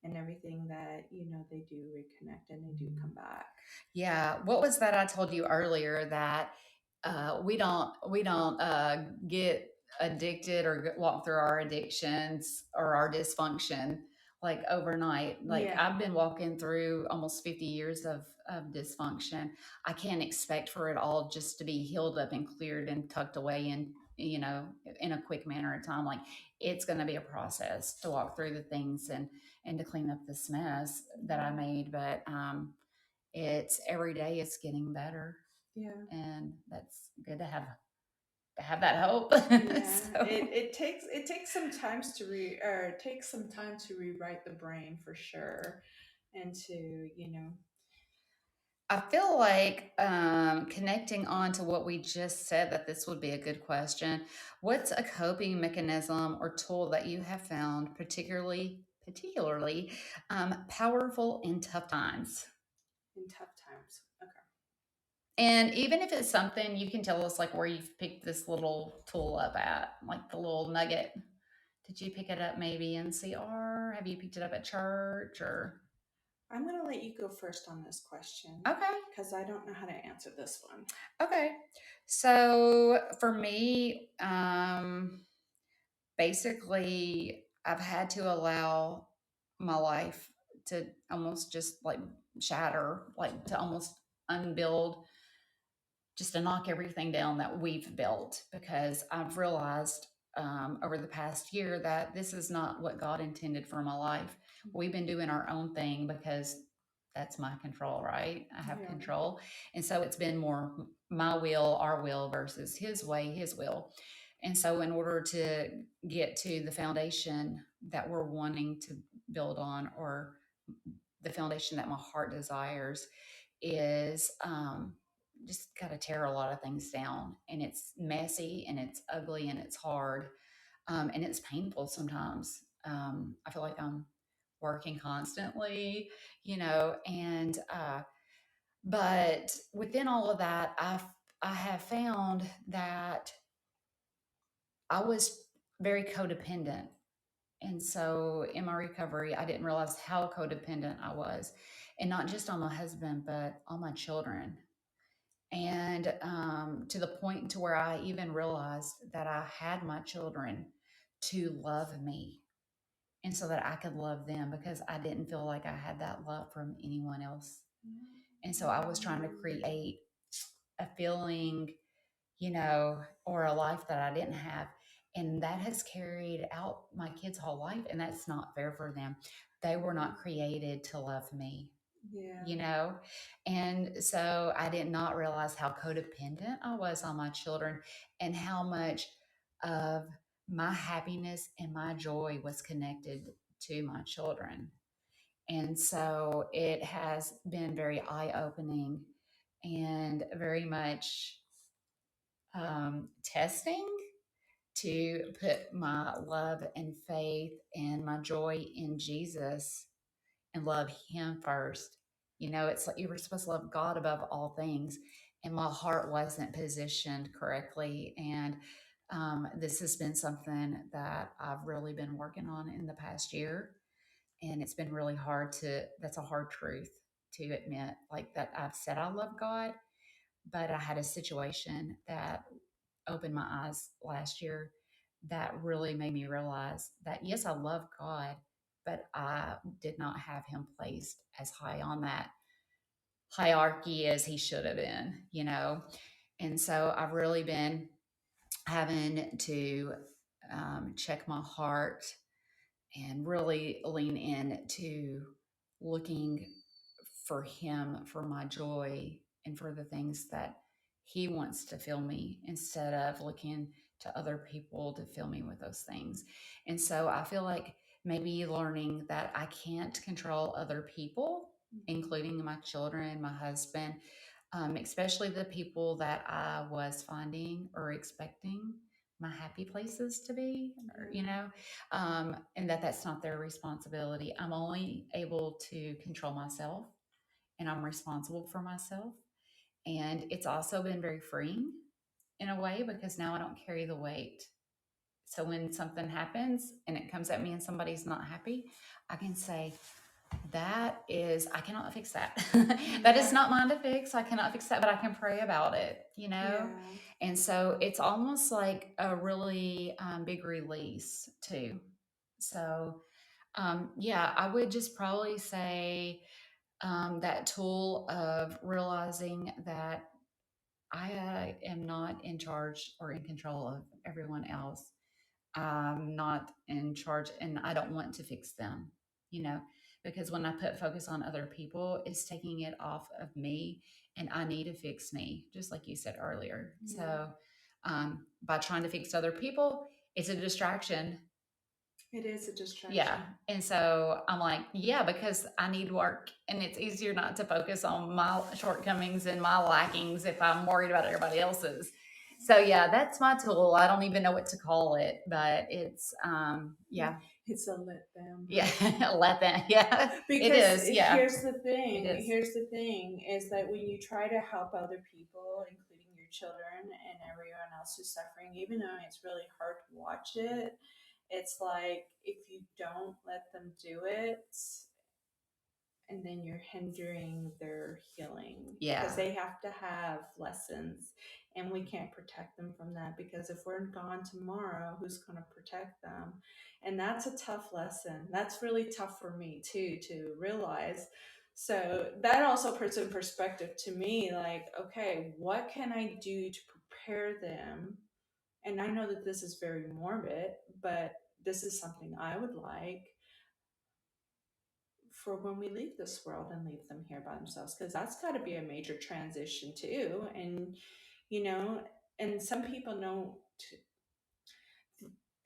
and everything, that, they do reconnect and they do come back. yeah, what was that I told you earlier that we don't get addicted or walk through our addictions or our dysfunction like overnight. Like Yeah. I've been walking through almost 50 years of dysfunction. I can't expect for it all just to be healed up and cleared and tucked away in, in a quick manner of time. Like it's going to be a process to walk through the things and to clean up this mess that I made. But it's every day it's getting better, Yeah. and that's good to have that hope. Yeah, So it takes some times to re or it takes some time to rewrite the brain for sure, and to I feel like connecting on to what we just said, that this would be a good question. What's a coping mechanism or tool that you have found particularly powerful in tough times? in tough times. Okay. And even if it's something you can tell us, like where you've picked this little tool up at, like the little nugget. Did you pick it up maybe in CR? Have you picked it up at church or? I'm gonna let you go first on this question Okay. because I don't know how to answer this one. Okay. So for me, basically, I've had to allow my life to almost just like shatter, like to almost unbuild, just to knock everything down that we've built, because I've realized over the past year that this is not what God intended for my life. We've been doing our own thing because that's my control, right? I have Yeah. control. And so it's been more my will, our will versus His way, His will. And so, in order to get to the foundation that we're wanting to build on, or the foundation that my heart desires, is just got to tear a lot of things down. And it's messy and it's ugly and it's hard, and it's painful sometimes. I feel like I'm working constantly, and but within all of that, I have found that I was very codependent. And so in my recovery, I didn't realize how codependent I was, and not just on my husband, but on my children. And to the point to where I even realized that I had my children to love me, and so that I could love them, because I didn't feel like I had that love from anyone else. And so I was trying to create a feeling, or a life that I didn't have. And that has carried out my kids' whole life. And that's not fair for them. They were not created to love me, Yeah. you know? And so I did not realize how codependent I was on my children, and how much of my happiness and my joy was connected to my children. And so it has been very eye opening and very much testing to put my love and faith and my joy in Jesus and love Him first. It's like you were supposed to love God above all things, and my heart wasn't positioned correctly. And this has been something that I've really been working on in the past year. And it's been really hard that's a hard truth to admit, like that I've said I love God, but I had a situation that opened my eyes last year that really made me realize that yes, I love God, but I did not have Him placed as high on that hierarchy as He should have been. And so I've really been having to check my heart and really lean into looking for Him, for my joy, and for the things that He wants to fill me, instead of looking to other people to fill me with those things. And so I feel like maybe learning that I can't control other people, including my children, my husband, especially the people that I was finding or expecting my happy places to be, or, and that's not their responsibility. I'm only able to control myself, and I'm responsible for myself. And it's also been very freeing in a way, because now I don't carry the weight. So when something happens and it comes at me and somebody's not happy, I can say, I cannot fix that. That is Yeah. not mine to fix. I cannot fix that, but I can pray about it. Yeah. And so it's almost like a really big release too. So Yeah, I would just probably say that tool of realizing that I am not in charge or in control of everyone else. I'm not in charge and I don't want to fix them, you know, because when I put focus on other people, it's taking it off of me and I need to fix me, just like you said earlier. Yeah. So, by trying to fix other people, it's a distraction. It is a distraction. Yeah. And so I'm like, yeah, because I need work. And it's easier not to focus on my shortcomings and my lackings if I'm worried about everybody else's. So yeah, that's my tool. I don't even know what to call it, but it's yeah. It's a let them. Yeah. Let that yeah. Because it is. Yeah. here's the thing. It is. Here's the thing is that when you try to help other people, including your children and everyone else who's suffering, even though it's really hard to watch it, it's like if you don't let them do it, and then you're hindering their healing because they have to have lessons and we can't protect them from that because if we're gone tomorrow, who's going to protect them? And that's a tough lesson. That's really tough for me too to realize. So that also puts in perspective to me like, okay, what can I do to prepare them? And I know that this is very morbid, but this is something I would like for when we leave this world and leave them here by themselves, because that's got to be a major transition too. And you know, and some people know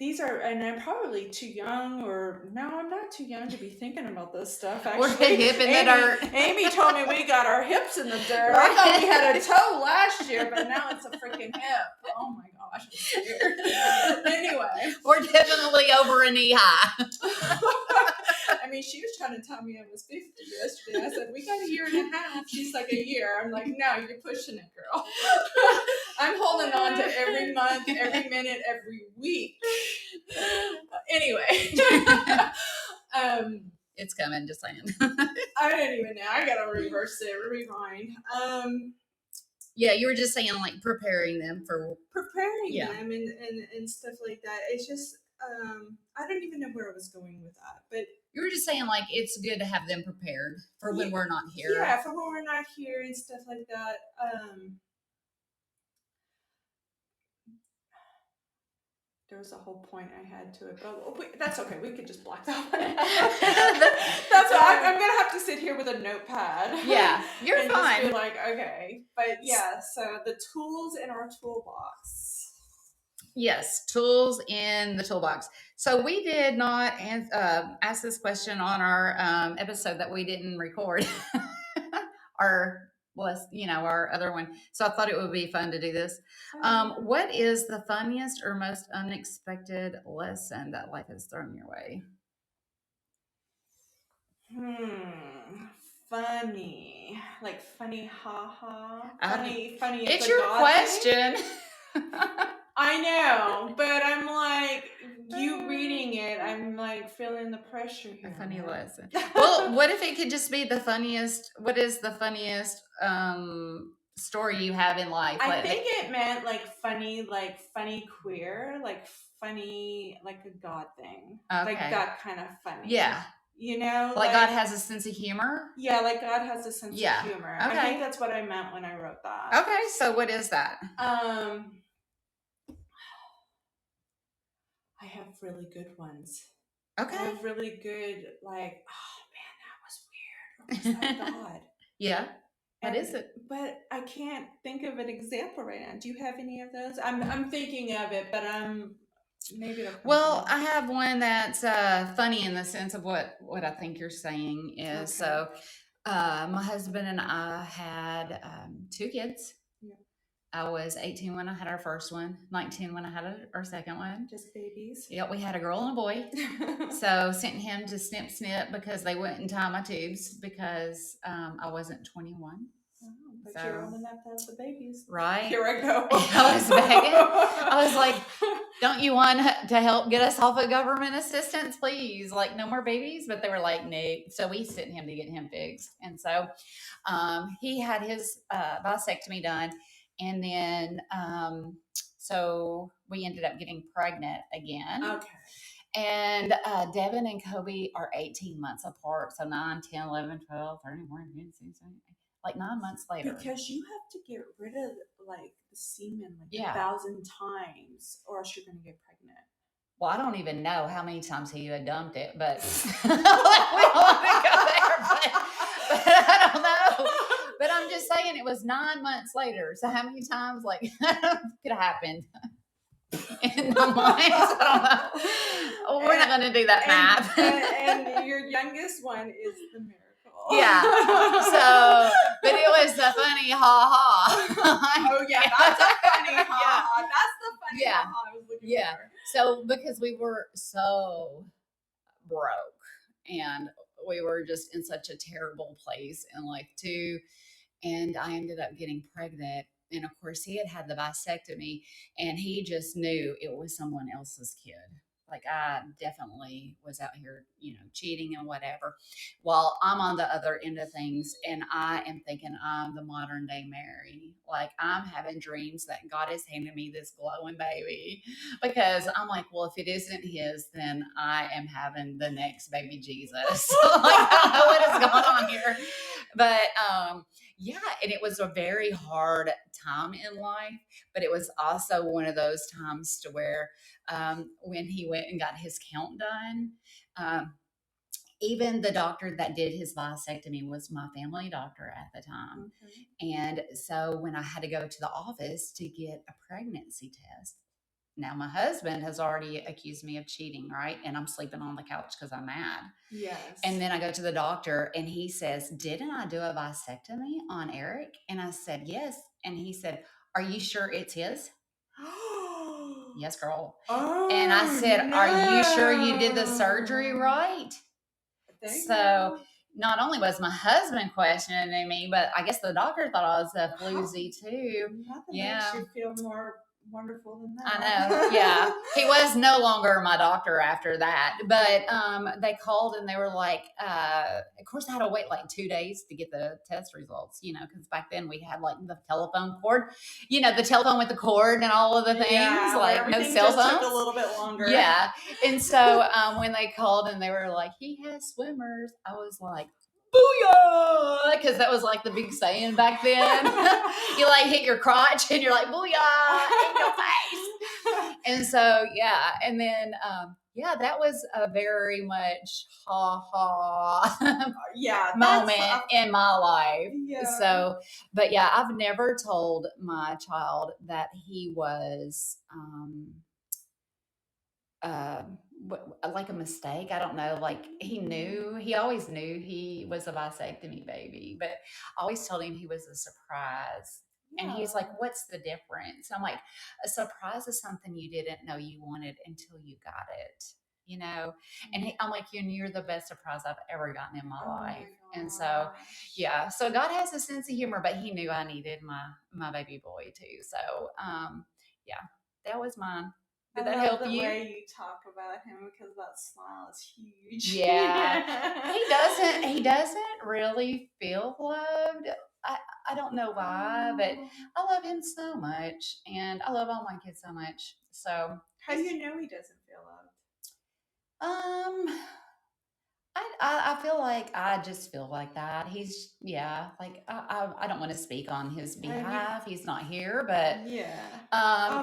these are, and I'm probably too young, or no, I'm not too young to be thinking about this stuff. Actually, we're hip in the dirt. Amy told me we got our hips in the dirt. I thought we had a toe last year, but now it's a freaking hip. Oh my gosh, I'm scared. Anyway, we're definitely over a knee high. I mean, she was trying to tell me I was 50 yesterday. I said, we got a year and a half. She's like, a year. I'm like, no, you're pushing it, girl. I'm holding on to every month, every minute, every week. Anyway. It's coming, just saying. I don't even know. I got to reverse it, rewind. Yeah, you were just saying like preparing them for them and stuff like that. It's just, I don't even know where I was going with that, but you were just saying like it's good to have them prepared for when we're not here. Yeah, for when we're not here and stuff like that. There was a whole point I had to it, but that's okay. We could just block that one out. That's why I'm gonna have to sit here with a notepad. Yeah, you're and fine. Just be like, okay, but yeah. So the tools in our toolbox. Yes, tools in the toolbox. So we did not ask this question on our episode that we didn't record. our our other one. So I thought it would be fun to do this. What is the funniest or most unexpected lesson that life has thrown your way? Funny. Like funny, haha. Funny. It's your question. I know, but I'm like, you reading it, I'm like feeling the pressure here. A funny lesson. Well, what if it could just be the funniest? What is the funniest story you have in life? I think it meant like funny queer, like funny, like a God thing. Okay. Like that kind of funny. Yeah. You know? Like God has a sense of humor? Yeah, like God has a sense of humor. Okay. I think that's what I meant when I wrote that. Okay, so what is that? I have really good ones. Okay. I have really good, like, oh man, that was weird. Or was that God? Yeah. What is it? But I can't think of an example right now. Do you have any of those? I'm thinking of it, but maybe it'll come. Well, I have one that's funny in the sense of what I think you're saying is. Okay. So my husband and I had 2 kids. Yeah. I was 18 when I had our first one, 19 when I had our second one. Just babies. Yep, we had a girl and a boy. So sent him to snip because they wouldn't tie my tubes because I wasn't 21. Oh, but you're old enough to have the babies. Right. Here I go. I was begging. I was like, don't you want to help get us off of government assistance, please? Like, no more babies. But they were like, no. So we sent him to get him fixed. And so he had his vasectomy done. And then, so we ended up getting pregnant again. Okay. And Devin and Kobe are 18 months apart. So 9, 10, 11, 12, 13, 14, 15, 16, like 9 months later. Because you have to get rid of like the semen like Yeah. 1,000 times, or else you're gonna get pregnant. Well, I don't even know how many times he had dumped it, but we don't want to go there. But I don't know. But I'm just saying it was 9 months later. So how many times like could have happened in the months? I don't know. We're not going to do that math. And your youngest one is the miracle. Yeah. So, but it was a funny ha ha. Oh yeah, that's a funny ha ha. That's the funny Yeah. ha ha I was looking for. So because we were so broke and we were just in such a terrible place in life too, and I ended up getting pregnant. And of course, he had the vasectomy, and he just knew it was someone else's kid. Like I definitely was out here, cheating and whatever. While I'm on the other end of things, and I am thinking I'm the modern day Mary. Like I'm having dreams that God has handed me this glowing baby, because I'm like, well, if it isn't his, then I am having the next baby Jesus. Like I don't know what is going on here, but yeah, and it was a very hard time in life, but it was also one of those times to where when he went and got his count done, um, even the doctor that did his vasectomy was my family doctor at the time. Okay. And so when I had to go to the office to get a pregnancy test, now my husband has already accused me of cheating, right? And I'm sleeping on the couch because I'm mad. Yes. And then I go to the doctor and he says, didn't I do a vasectomy on Eric? And I said, yes. And he said, are you sure it's his? Yes, girl. Oh, and I said, are you sure you did the surgery right? So not only was my husband questioning me, but I guess the doctor thought I was a floozy too. Nothing makes you feel more wonderful than that. I know. Yeah. He was no longer my doctor after that. But they called and they were like, of course, I had to wait like 2 days to get the test results, because back then we had like the telephone cord, the telephone with the cord and all of the things, like no cell phones. Took a little bit longer. Yeah. And so when they called and they were like, he has swimmers, I was like, booyah, because that was like the big saying back then. You like hit your crotch and you're like, booyah, in your face. And so yeah, and then that was a very much ha ha moment in my life. Yeah. So, but yeah, I've never told my child that he was like a mistake. I don't know. Like he always knew he was a vasectomy baby, but I always told him he was a surprise. Yeah. And he's like, what's the difference? I'm like, a surprise is something you didn't know you wanted until you got it, And I'm like, you're the best surprise I've ever gotten in my life. And so, yeah, so God has a sense of humor, but he knew I needed my baby boy too. So, yeah, that was mine. Did that help you? The way you talk about him, because that smile is huge. Yeah. He doesn't really feel loved. I don't know why, but I love him so much, and I love all my kids so much. So how do you know he doesn't feel loved? I feel like I just feel like that. He's like I don't want to speak on his behalf. He's not here, but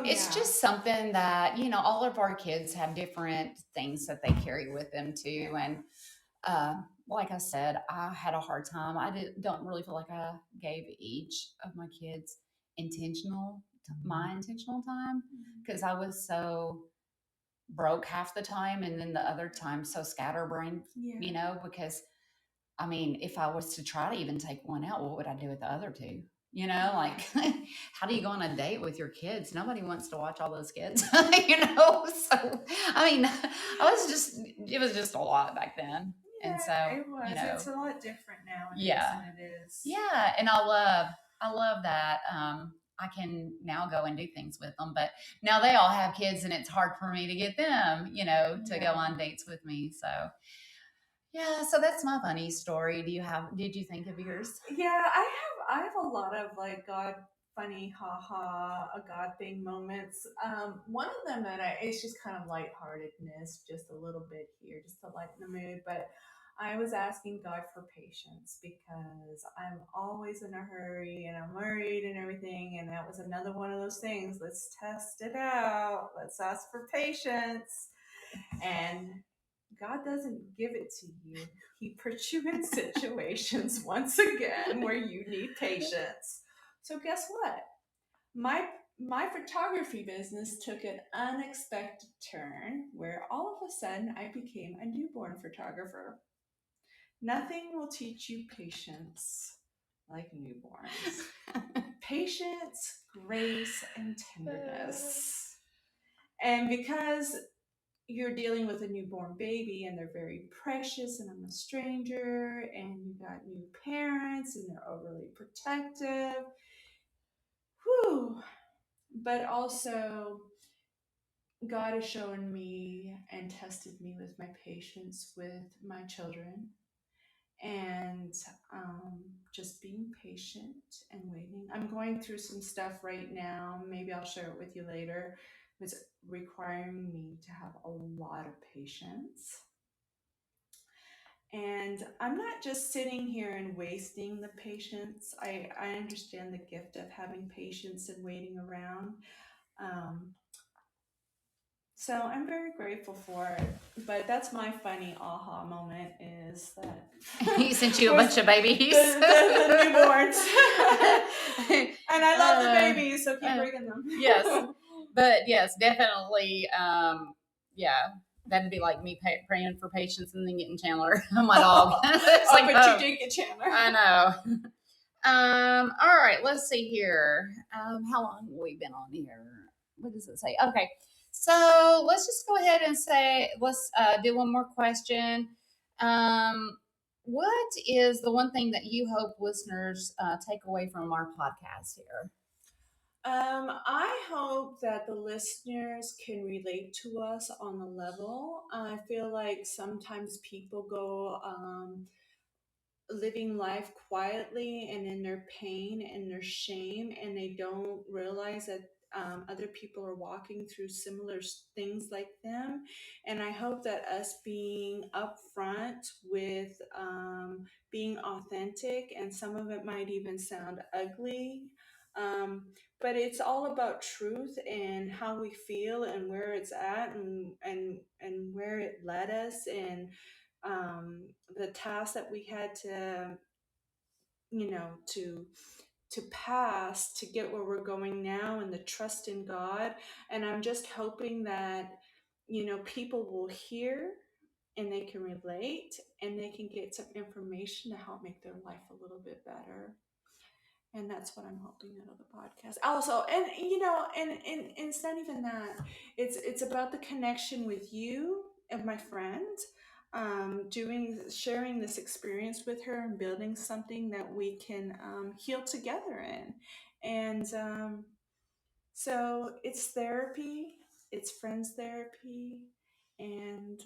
it's just something that all of our kids have different things that they carry with them too. And like I said, I had a hard time. I don't really feel like I gave each of my kids my intentional time, because I was so broke half the time, and then the other time so scatterbrained, because I mean, if I was to try to even take one out, what would I do with the other two? Like how do you go on a date with your kids? Nobody wants to watch all those kids. So I mean, it was just a lot back then. Yeah, and so it was. It's a lot different now than it is. Yeah, and I love that I can now go and do things with them, but now they all have kids and it's hard for me to get them, to go on dates with me. So yeah, so that's my funny story. Did you think of yours? Yeah, I have a lot of like God funny, haha, a God thing moments. One of them it's just kind of lightheartedness, just a little bit here, just to lighten the mood. But I was asking God for patience because I'm always in a hurry and I'm worried and everything. And that was another one of those things. Let's test it out. Let's ask for patience. And God doesn't give it to you. He puts you in situations once again where you need patience. So guess what? My photography business took an unexpected turn where all of a sudden I became a newborn photographer. Nothing will teach you patience like newborns. Patience, grace, and tenderness. And because you're dealing with a newborn baby and they're very precious and I'm a stranger and you got new parents and they're overly protective. Whew. But also God has shown me and tested me with my patience with my children and just being patient and waiting. I'm going through some stuff right now. Maybe I'll share it with you later. It's requiring me to have a lot of patience. And I'm not just sitting here and wasting the patience. I understand the gift of having patience and waiting around. Um, so I'm very grateful for it. But that's my funny aha moment is that He sent you a bunch of babies. The newborns. And I love the babies, so keep bringing them. Yes. But yes, definitely. Yeah. That'd be like me praying for patience and then getting Chandler, my dog. It's like, but you did get Chandler. I know. All right, let's see here. How long have we been on here? What does it say? Okay. So let's just go ahead and say, let's do one more question. What is the one thing that you hope listeners take away from our podcast here? I hope that the listeners can relate to us on the level. I feel like sometimes people go living life quietly and in their pain and their shame, and they don't realize that other people are walking through similar things like them. And I hope that us being upfront with being authentic, and some of it might even sound ugly, but it's all about truth and how we feel and where it's at and where it led us, and the task that we had to, you know, to pass to get where we're going now, and the trust in God. And I'm just hoping that, you know, people will hear and they can relate and they can get some information to help make their life a little bit better. And that's what I'm hoping out of the podcast. Also, and you know, and it's not even that. It's about the connection with you and my friend, sharing this experience with her and building something that we can heal together in. And so it's therapy, it's friends therapy, and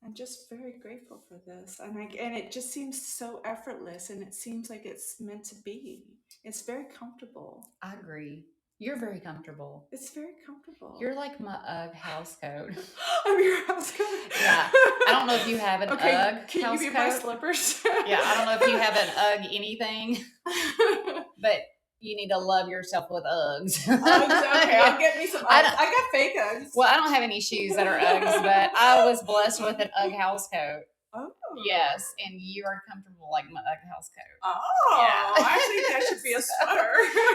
I'm just very grateful for this, and it just seems so effortless, and it seems like it's meant to be. It's very comfortable. I agree. You're very comfortable. It's very comfortable. You're like my UGG house coat. I'm your house coat. Yeah. I don't know if you have an UGG can house you be coat. my slippers? Yeah, I don't know if you have an UGG anything, but you need to love yourself with Uggs. Okay, I'll get me some Uggs. I got fake Uggs. Well, I don't have any shoes that are Uggs, but I was blessed with an UGG house coat. Oh. Yes, and you are comfortable like my UGG house coat. Oh, yeah. I think that should be a sweater.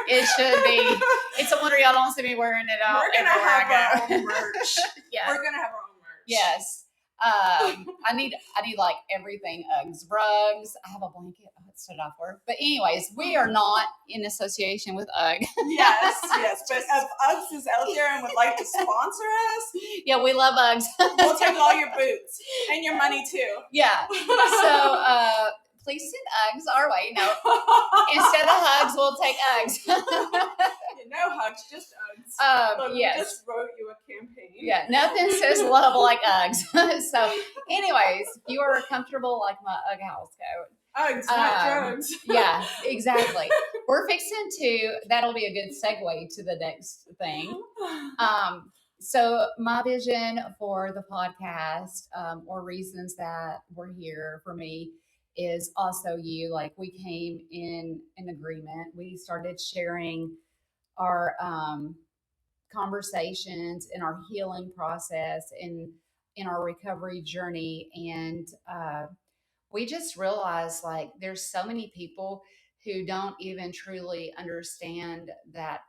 It should be. It's a wonder y'all don't see me wearing it out. We're gonna have our own merch. Yeah, we're gonna have our own merch. Yes. I need like everything. Uggs, rugs. I have a blanket. Oh, it stood off for. But anyways, we are not in association with UGG. Yes. But if Uggs is out there and would like to sponsor us, yeah, we love Uggs. We'll take all your boots and your money too. Yeah. So please send Uggs our way. No, instead of hugs, we'll take Uggs. No hugs, just Uggs. Look, yes. We just wrote you a campaign. Yeah, nothing says love like Uggs. So, anyways, you are comfortable like my UGG house coat. Uggs, not drugs. Yeah, exactly. we're fixing to, that'll be a good segue to the next thing. So my vision for the podcast, or reasons that we're here for me, is also you. Like, we came in an agreement. We started sharing our conversations in our healing process, in our recovery journey, and we just realized, like, there's so many people who don't even truly understand that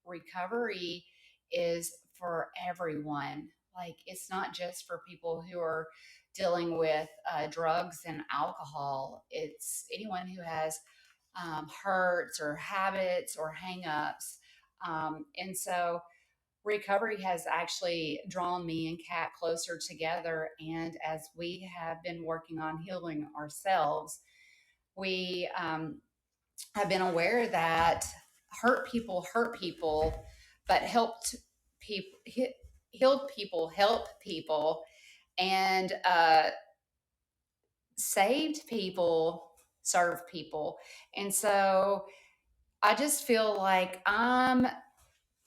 recovery is for everyone. Like, it's not just for people who are dealing with drugs and alcohol. It's anyone who has hurts or habits or hangups. And so recovery has actually drawn me and Kat closer together. And as we have been working on healing ourselves, we have been aware that hurt people, but helped people, healed people help people, and saved people serve people. And so I just feel like I'm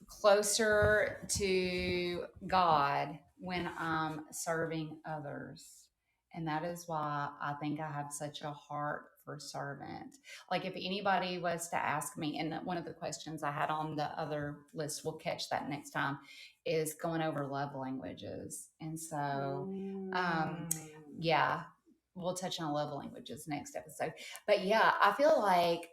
closer to God when I'm serving others. And that is why I think I have such a heart for servant. Like, if anybody was to ask me, and one of the questions I had on the other list, we'll catch that next time, is going over love languages. And so, yeah, we'll touch on love languages next episode. But yeah, I feel like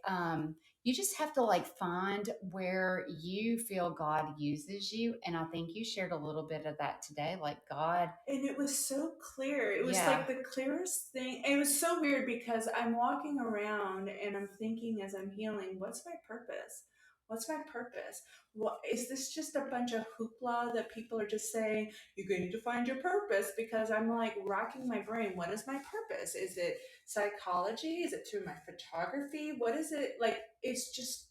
you just have to, like, find where you feel God uses you. And I think you shared a little bit of that today, like God. And it was so clear. It was like the clearest thing. It was so weird because I'm walking around and I'm thinking as I'm healing, what's my purpose? What's my purpose? What is this, just a bunch of hoopla that people are just saying, you're going to find your purpose? Because I'm like racking my brain. What is my purpose? Is it psychology? Is it through my photography? What is it? Like, it's just,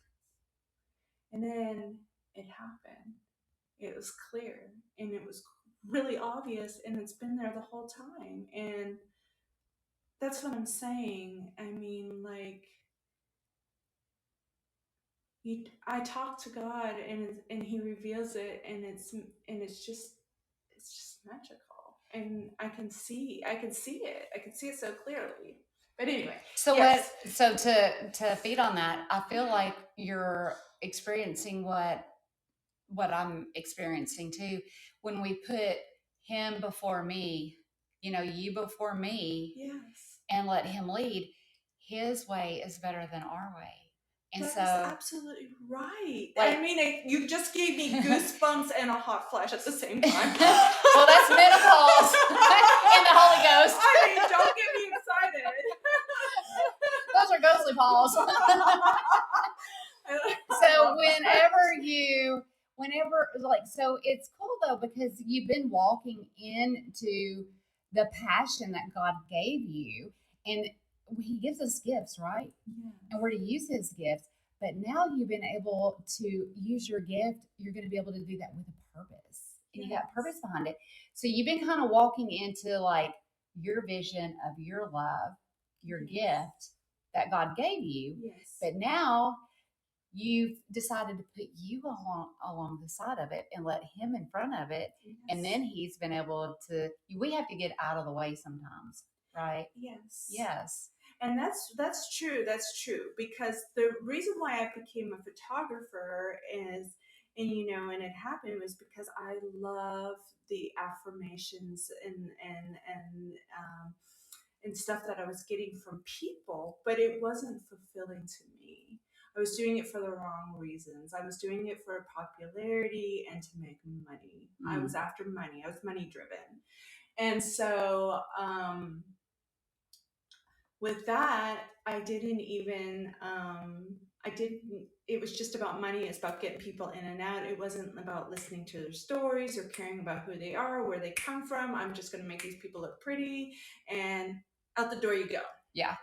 and then it happened. It was clear and it was really obvious, and it's been there the whole time. And that's what I'm saying. I mean, like, I talk to God, and He reveals it, and it's just magical, and I can see it so clearly. But anyway, So yes. to feed on that, I feel like you're experiencing what I'm experiencing too. When we put Him before me, you before me, Yes. and let Him lead, His way is better than our way. And That so, is absolutely right. like, I mean, you just gave me goosebumps and a hot flash at the same time. well, that's menopause and the Holy Ghost. I mean, don't get me excited. Those are ghostly paws. So so it's cool though, because you've been walking into the passion that God gave you, and He gives us gifts, right? Yeah. And we're to use His gifts. But now you've been able to use your gift. You're going to be able to do that with a purpose, and you got purpose behind it. So you've been kind of walking into, like, your vision of your love, your gift that God gave you. Yes. But now you've decided to put you along the side of it and let Him in front of it. Yes. And then He's been able to, we have to get out of the way sometimes, right? Yes. And that's true. That's true. Because the reason why I became a photographer and it happened was because I love the affirmations and stuff that I was getting from people, but it wasn't fulfilling to me. I was doing it for the wrong reasons. I was doing it for popularity and to make money. I was after money. I was money driven. And so, with that, it was just about money. It's about getting people in and out. It wasn't about listening to their stories or caring about who they are, where they come from. I'm just going to make these people look pretty, and out the door you go. Yeah.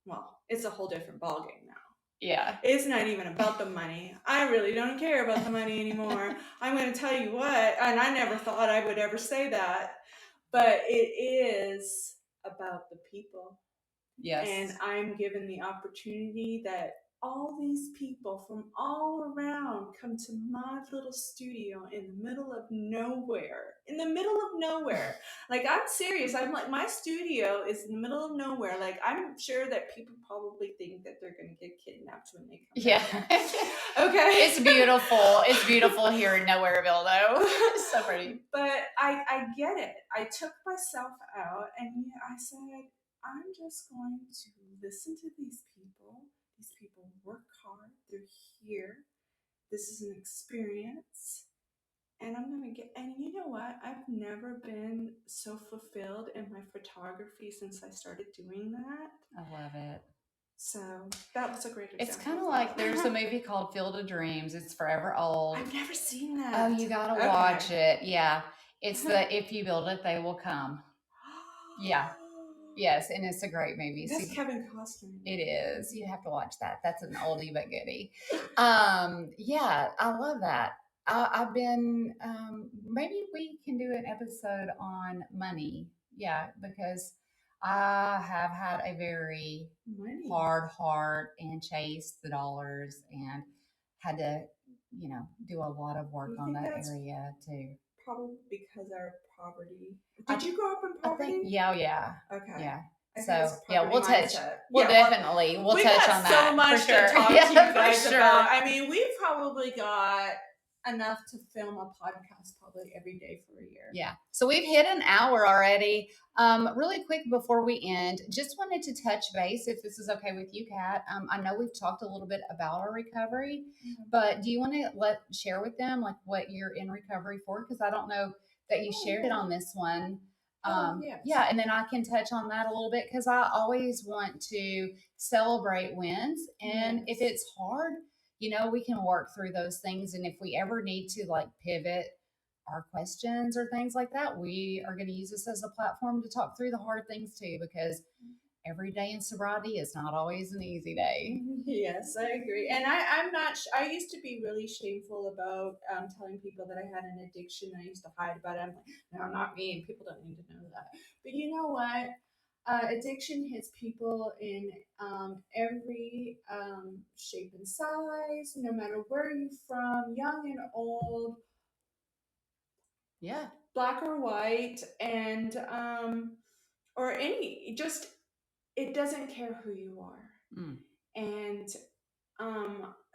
Well, it's a whole different ballgame now. Yeah. It's not even about the money. I really don't care about the money anymore. I'm going to tell you what, and I never thought I would ever say that, but it is about the people. Yes. And I'm given the opportunity that all these people from all around come to my little studio in the middle of nowhere. In the middle of nowhere. Like, I'm serious. I'm like, my studio is in the middle of nowhere. Like, I'm sure that people probably think that they're going to get kidnapped when they come Yeah. Okay. It's beautiful. It's beautiful here in Nowhereville, though. It's so pretty. But I get it. I took myself out and I said, I'm just going to listen to these people. These people work hard. They're here. This is an experience. And I'm going to get, and you know what? I've never been so fulfilled in my photography since I started doing that. I love it. So that was a great example. It's kind of like there's a movie called Field of Dreams. It's forever old. I've never seen that. Oh, you got to watch it. Yeah. It's the If You Build It, They Will Come. Yeah. Yes, and it's a great movie. That's Kevin Costner. It is. You have to watch that. That's an oldie but goodie. Yeah, I love that. I've been. Maybe we can do an episode on money. Yeah, because I have had a very hard heart and chased the dollars and had to, do a lot of work on that area too. Probably because our poverty. Did you grow up in poverty? Yeah. Okay. Yeah. So we'll touch. We'll touch on that. So much for sure. to talk to you guys about. I mean, we've probably got enough to film a podcast probably every day for a year. Yeah. So we've hit an hour already. Really quick before we end, just wanted to touch base, if this is okay with you, Kat. I know we've talked a little bit about our recovery, but do you want to share with them like what you're in recovery for? Because I don't know that you shared it on this one. Yes. Yeah, and then I can touch on that a little bit because I always want to celebrate wins, and if it's hard, we can work through those things, and if we ever need to like pivot our questions or things like that, we are going to use this as a platform to talk through the hard things too, because every day in sobriety is not always an easy day. Yes, I agree. And I'm not, I used to be really shameful about telling people that I had an addiction. I used to hide about it. I'm like, no, not me. And people don't need to know that. But you know what? Addiction hits people in every shape and size, no matter where you're from, young and old. Yeah. Black or white, and or any, just, it doesn't care who you are. And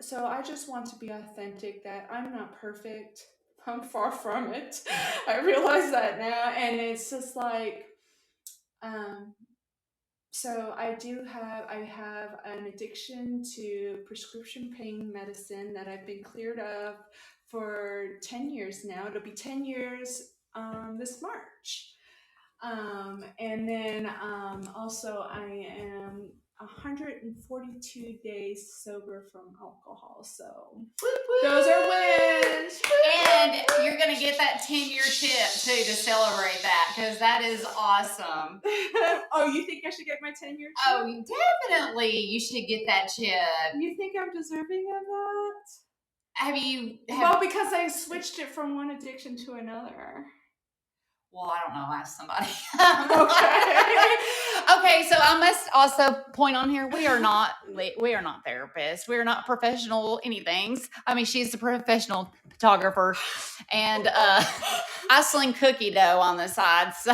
so I just want to be authentic, that I'm not perfect. I'm far from it. I realize that now. And it's just like, so I have an addiction to prescription pain medicine that I've been cleared of for 10 years now. It'll be 10 years this March. And then also I am 142 days sober from alcohol. So those are wins. And you're going to get that 10-year tip too to celebrate that, because that is awesome. Oh, you think I should get my 10-year tip? Oh, definitely. You should get that chip. You think I'm deserving of that? Well, because I switched it from one addiction to another. Well, I don't know. Ask somebody. Okay. So I must also point on here: we are not therapists. We are not professional anythings. I mean, she's a professional photographer, and I sling cookie dough on the side. So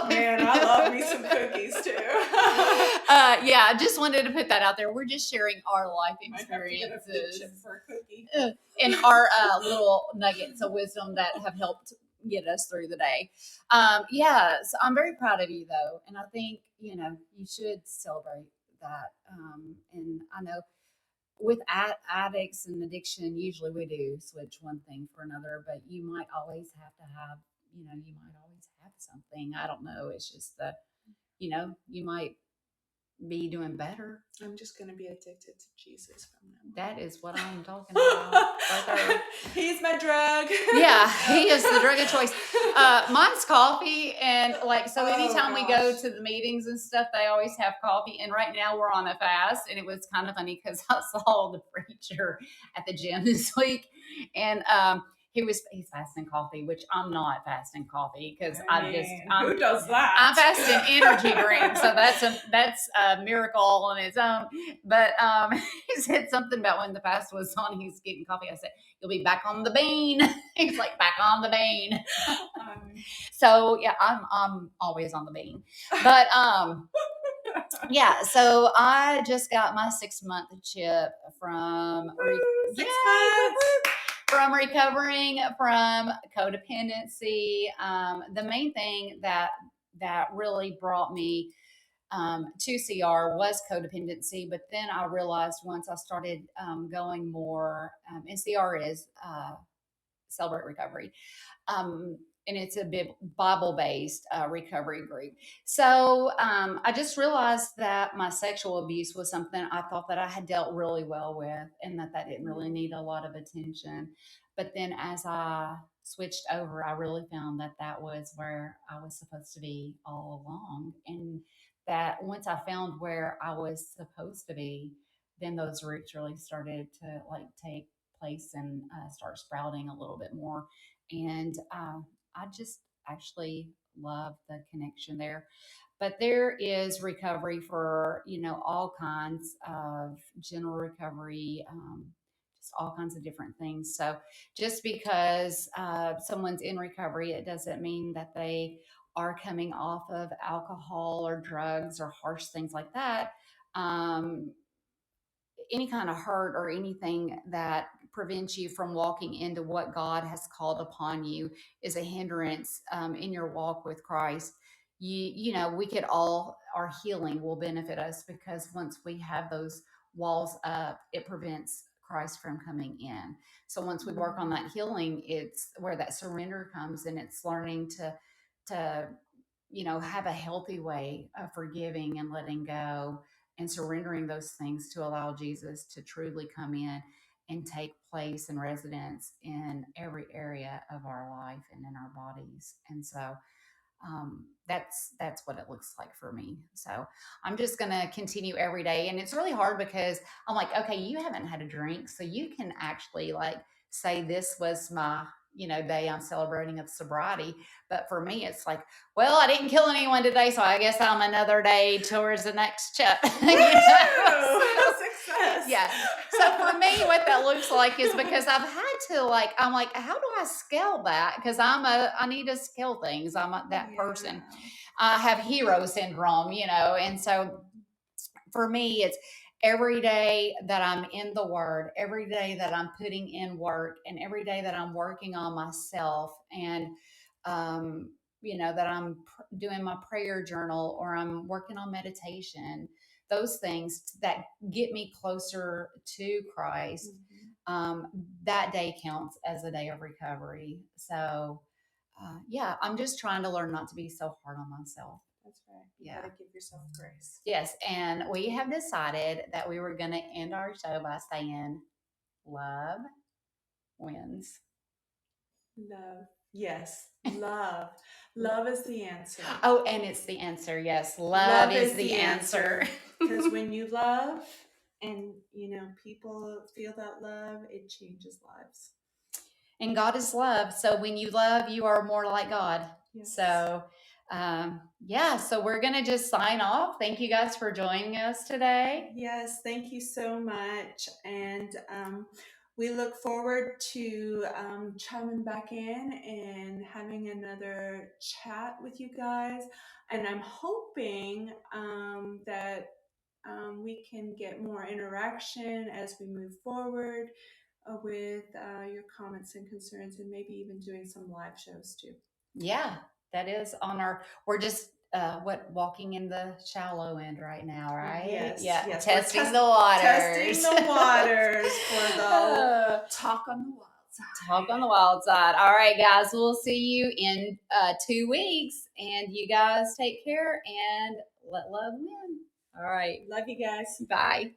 man, I love me some cookies too. Yeah, I just wanted to put that out there. We're just sharing our life experiences for a cookie. And our little nuggets of wisdom that have helped get us through the day. So I'm very proud of you though. And I think, you should celebrate that. And I know with addicts and addiction, usually we do switch one thing for another, but you might always have to have, you might always have something. I don't know. It's just that, you might be doing better. I'm just going to be addicted to Jesus from now on. That is what I'm talking about right there. He's my drug. Yeah, he is the drug of choice. Mine's coffee, and anytime we go to the meetings and stuff, they always have coffee. And right now we're on a fast, and it was kind of funny because I saw the preacher at the gym this week, and he's fasting coffee, which I'm not fasting coffee because Who does that? I'm fasting energy drink, so that's a miracle on its own. But he said something about when the fast was on, he's getting coffee. I said, "You'll be back on the bean." He's like, "Back on the bean." So yeah, I'm always on the bean, but yeah. So I just got my 6-month chip from from recovering from codependency. The main thing that really brought me to CR was codependency, but then I realized once I started going more, and CR is Celebrate Recovery. And it's a Bible based recovery group. So I just realized that my sexual abuse was something I thought that I had dealt really well with, and that didn't really need a lot of attention. But then as I switched over, I really found that was where I was supposed to be all along. And that once I found where I was supposed to be, then those roots really started to like take place and start sprouting a little bit more. And I just actually love the connection there. But there is recovery for, all kinds of general recovery, just all kinds of different things. So just because someone's in recovery, it doesn't mean that they are coming off of alcohol or drugs or harsh things like that. Um, any kind of hurt or anything that prevents you from walking into what God has called upon you is a hindrance in your walk with Christ. We could all, our healing will benefit us because once we have those walls up, it prevents Christ from coming in. So once we work on that healing, it's where that surrender comes, and it's learning to have a healthy way of forgiving and letting go and surrendering those things to allow Jesus to truly come in and take place and residence in every area of our life and in our bodies. And so that's what it looks like for me. So I'm just gonna continue every day, and it's really hard because I'm like, okay, you haven't had a drink, so you can actually like say this was my day I'm celebrating of sobriety. But for me, it's like, well, I didn't kill anyone today, so I guess I'm another day towards the next chip. Success. Yeah. So for me, what that looks like is because I've had to I'm like, how do I scale that? Because I need to scale things. I'm that person. I have hero syndrome, and so for me, it's every day that I'm in the Word, every day that I'm putting in work, and every day that I'm working on myself, and that I'm doing my prayer journal or I'm working on meditation. Those things that get me closer to Christ. That day counts as a day of recovery. So, yeah, I'm just trying to learn not to be so hard on myself. That's right. You gotta give yourself grace. Yes, and we have decided that we were going to end our show by saying, "Love wins." Love. Yes, love. Love is the answer. Oh, and it's the answer. Yes, love is the answer. Because when you love and people feel that love, it changes lives. And God is love. So when you love, you are more like God. Yes. So so we're going to just sign off. Thank you guys for joining us today. Yes, thank you so much. And we look forward to chiming back in and having another chat with you guys. And I'm hoping that we can get more interaction as we move forward with your comments and concerns, and maybe even doing some live shows too. Yeah, that is we're just walking in the shallow end right now, right? Yes. Testing the waters. Testing the waters for the talk on the wild side. Talk on the wild side. All right, guys, we'll see you in 2 weeks, and you guys take care and let love win. All right. Love you guys. Bye.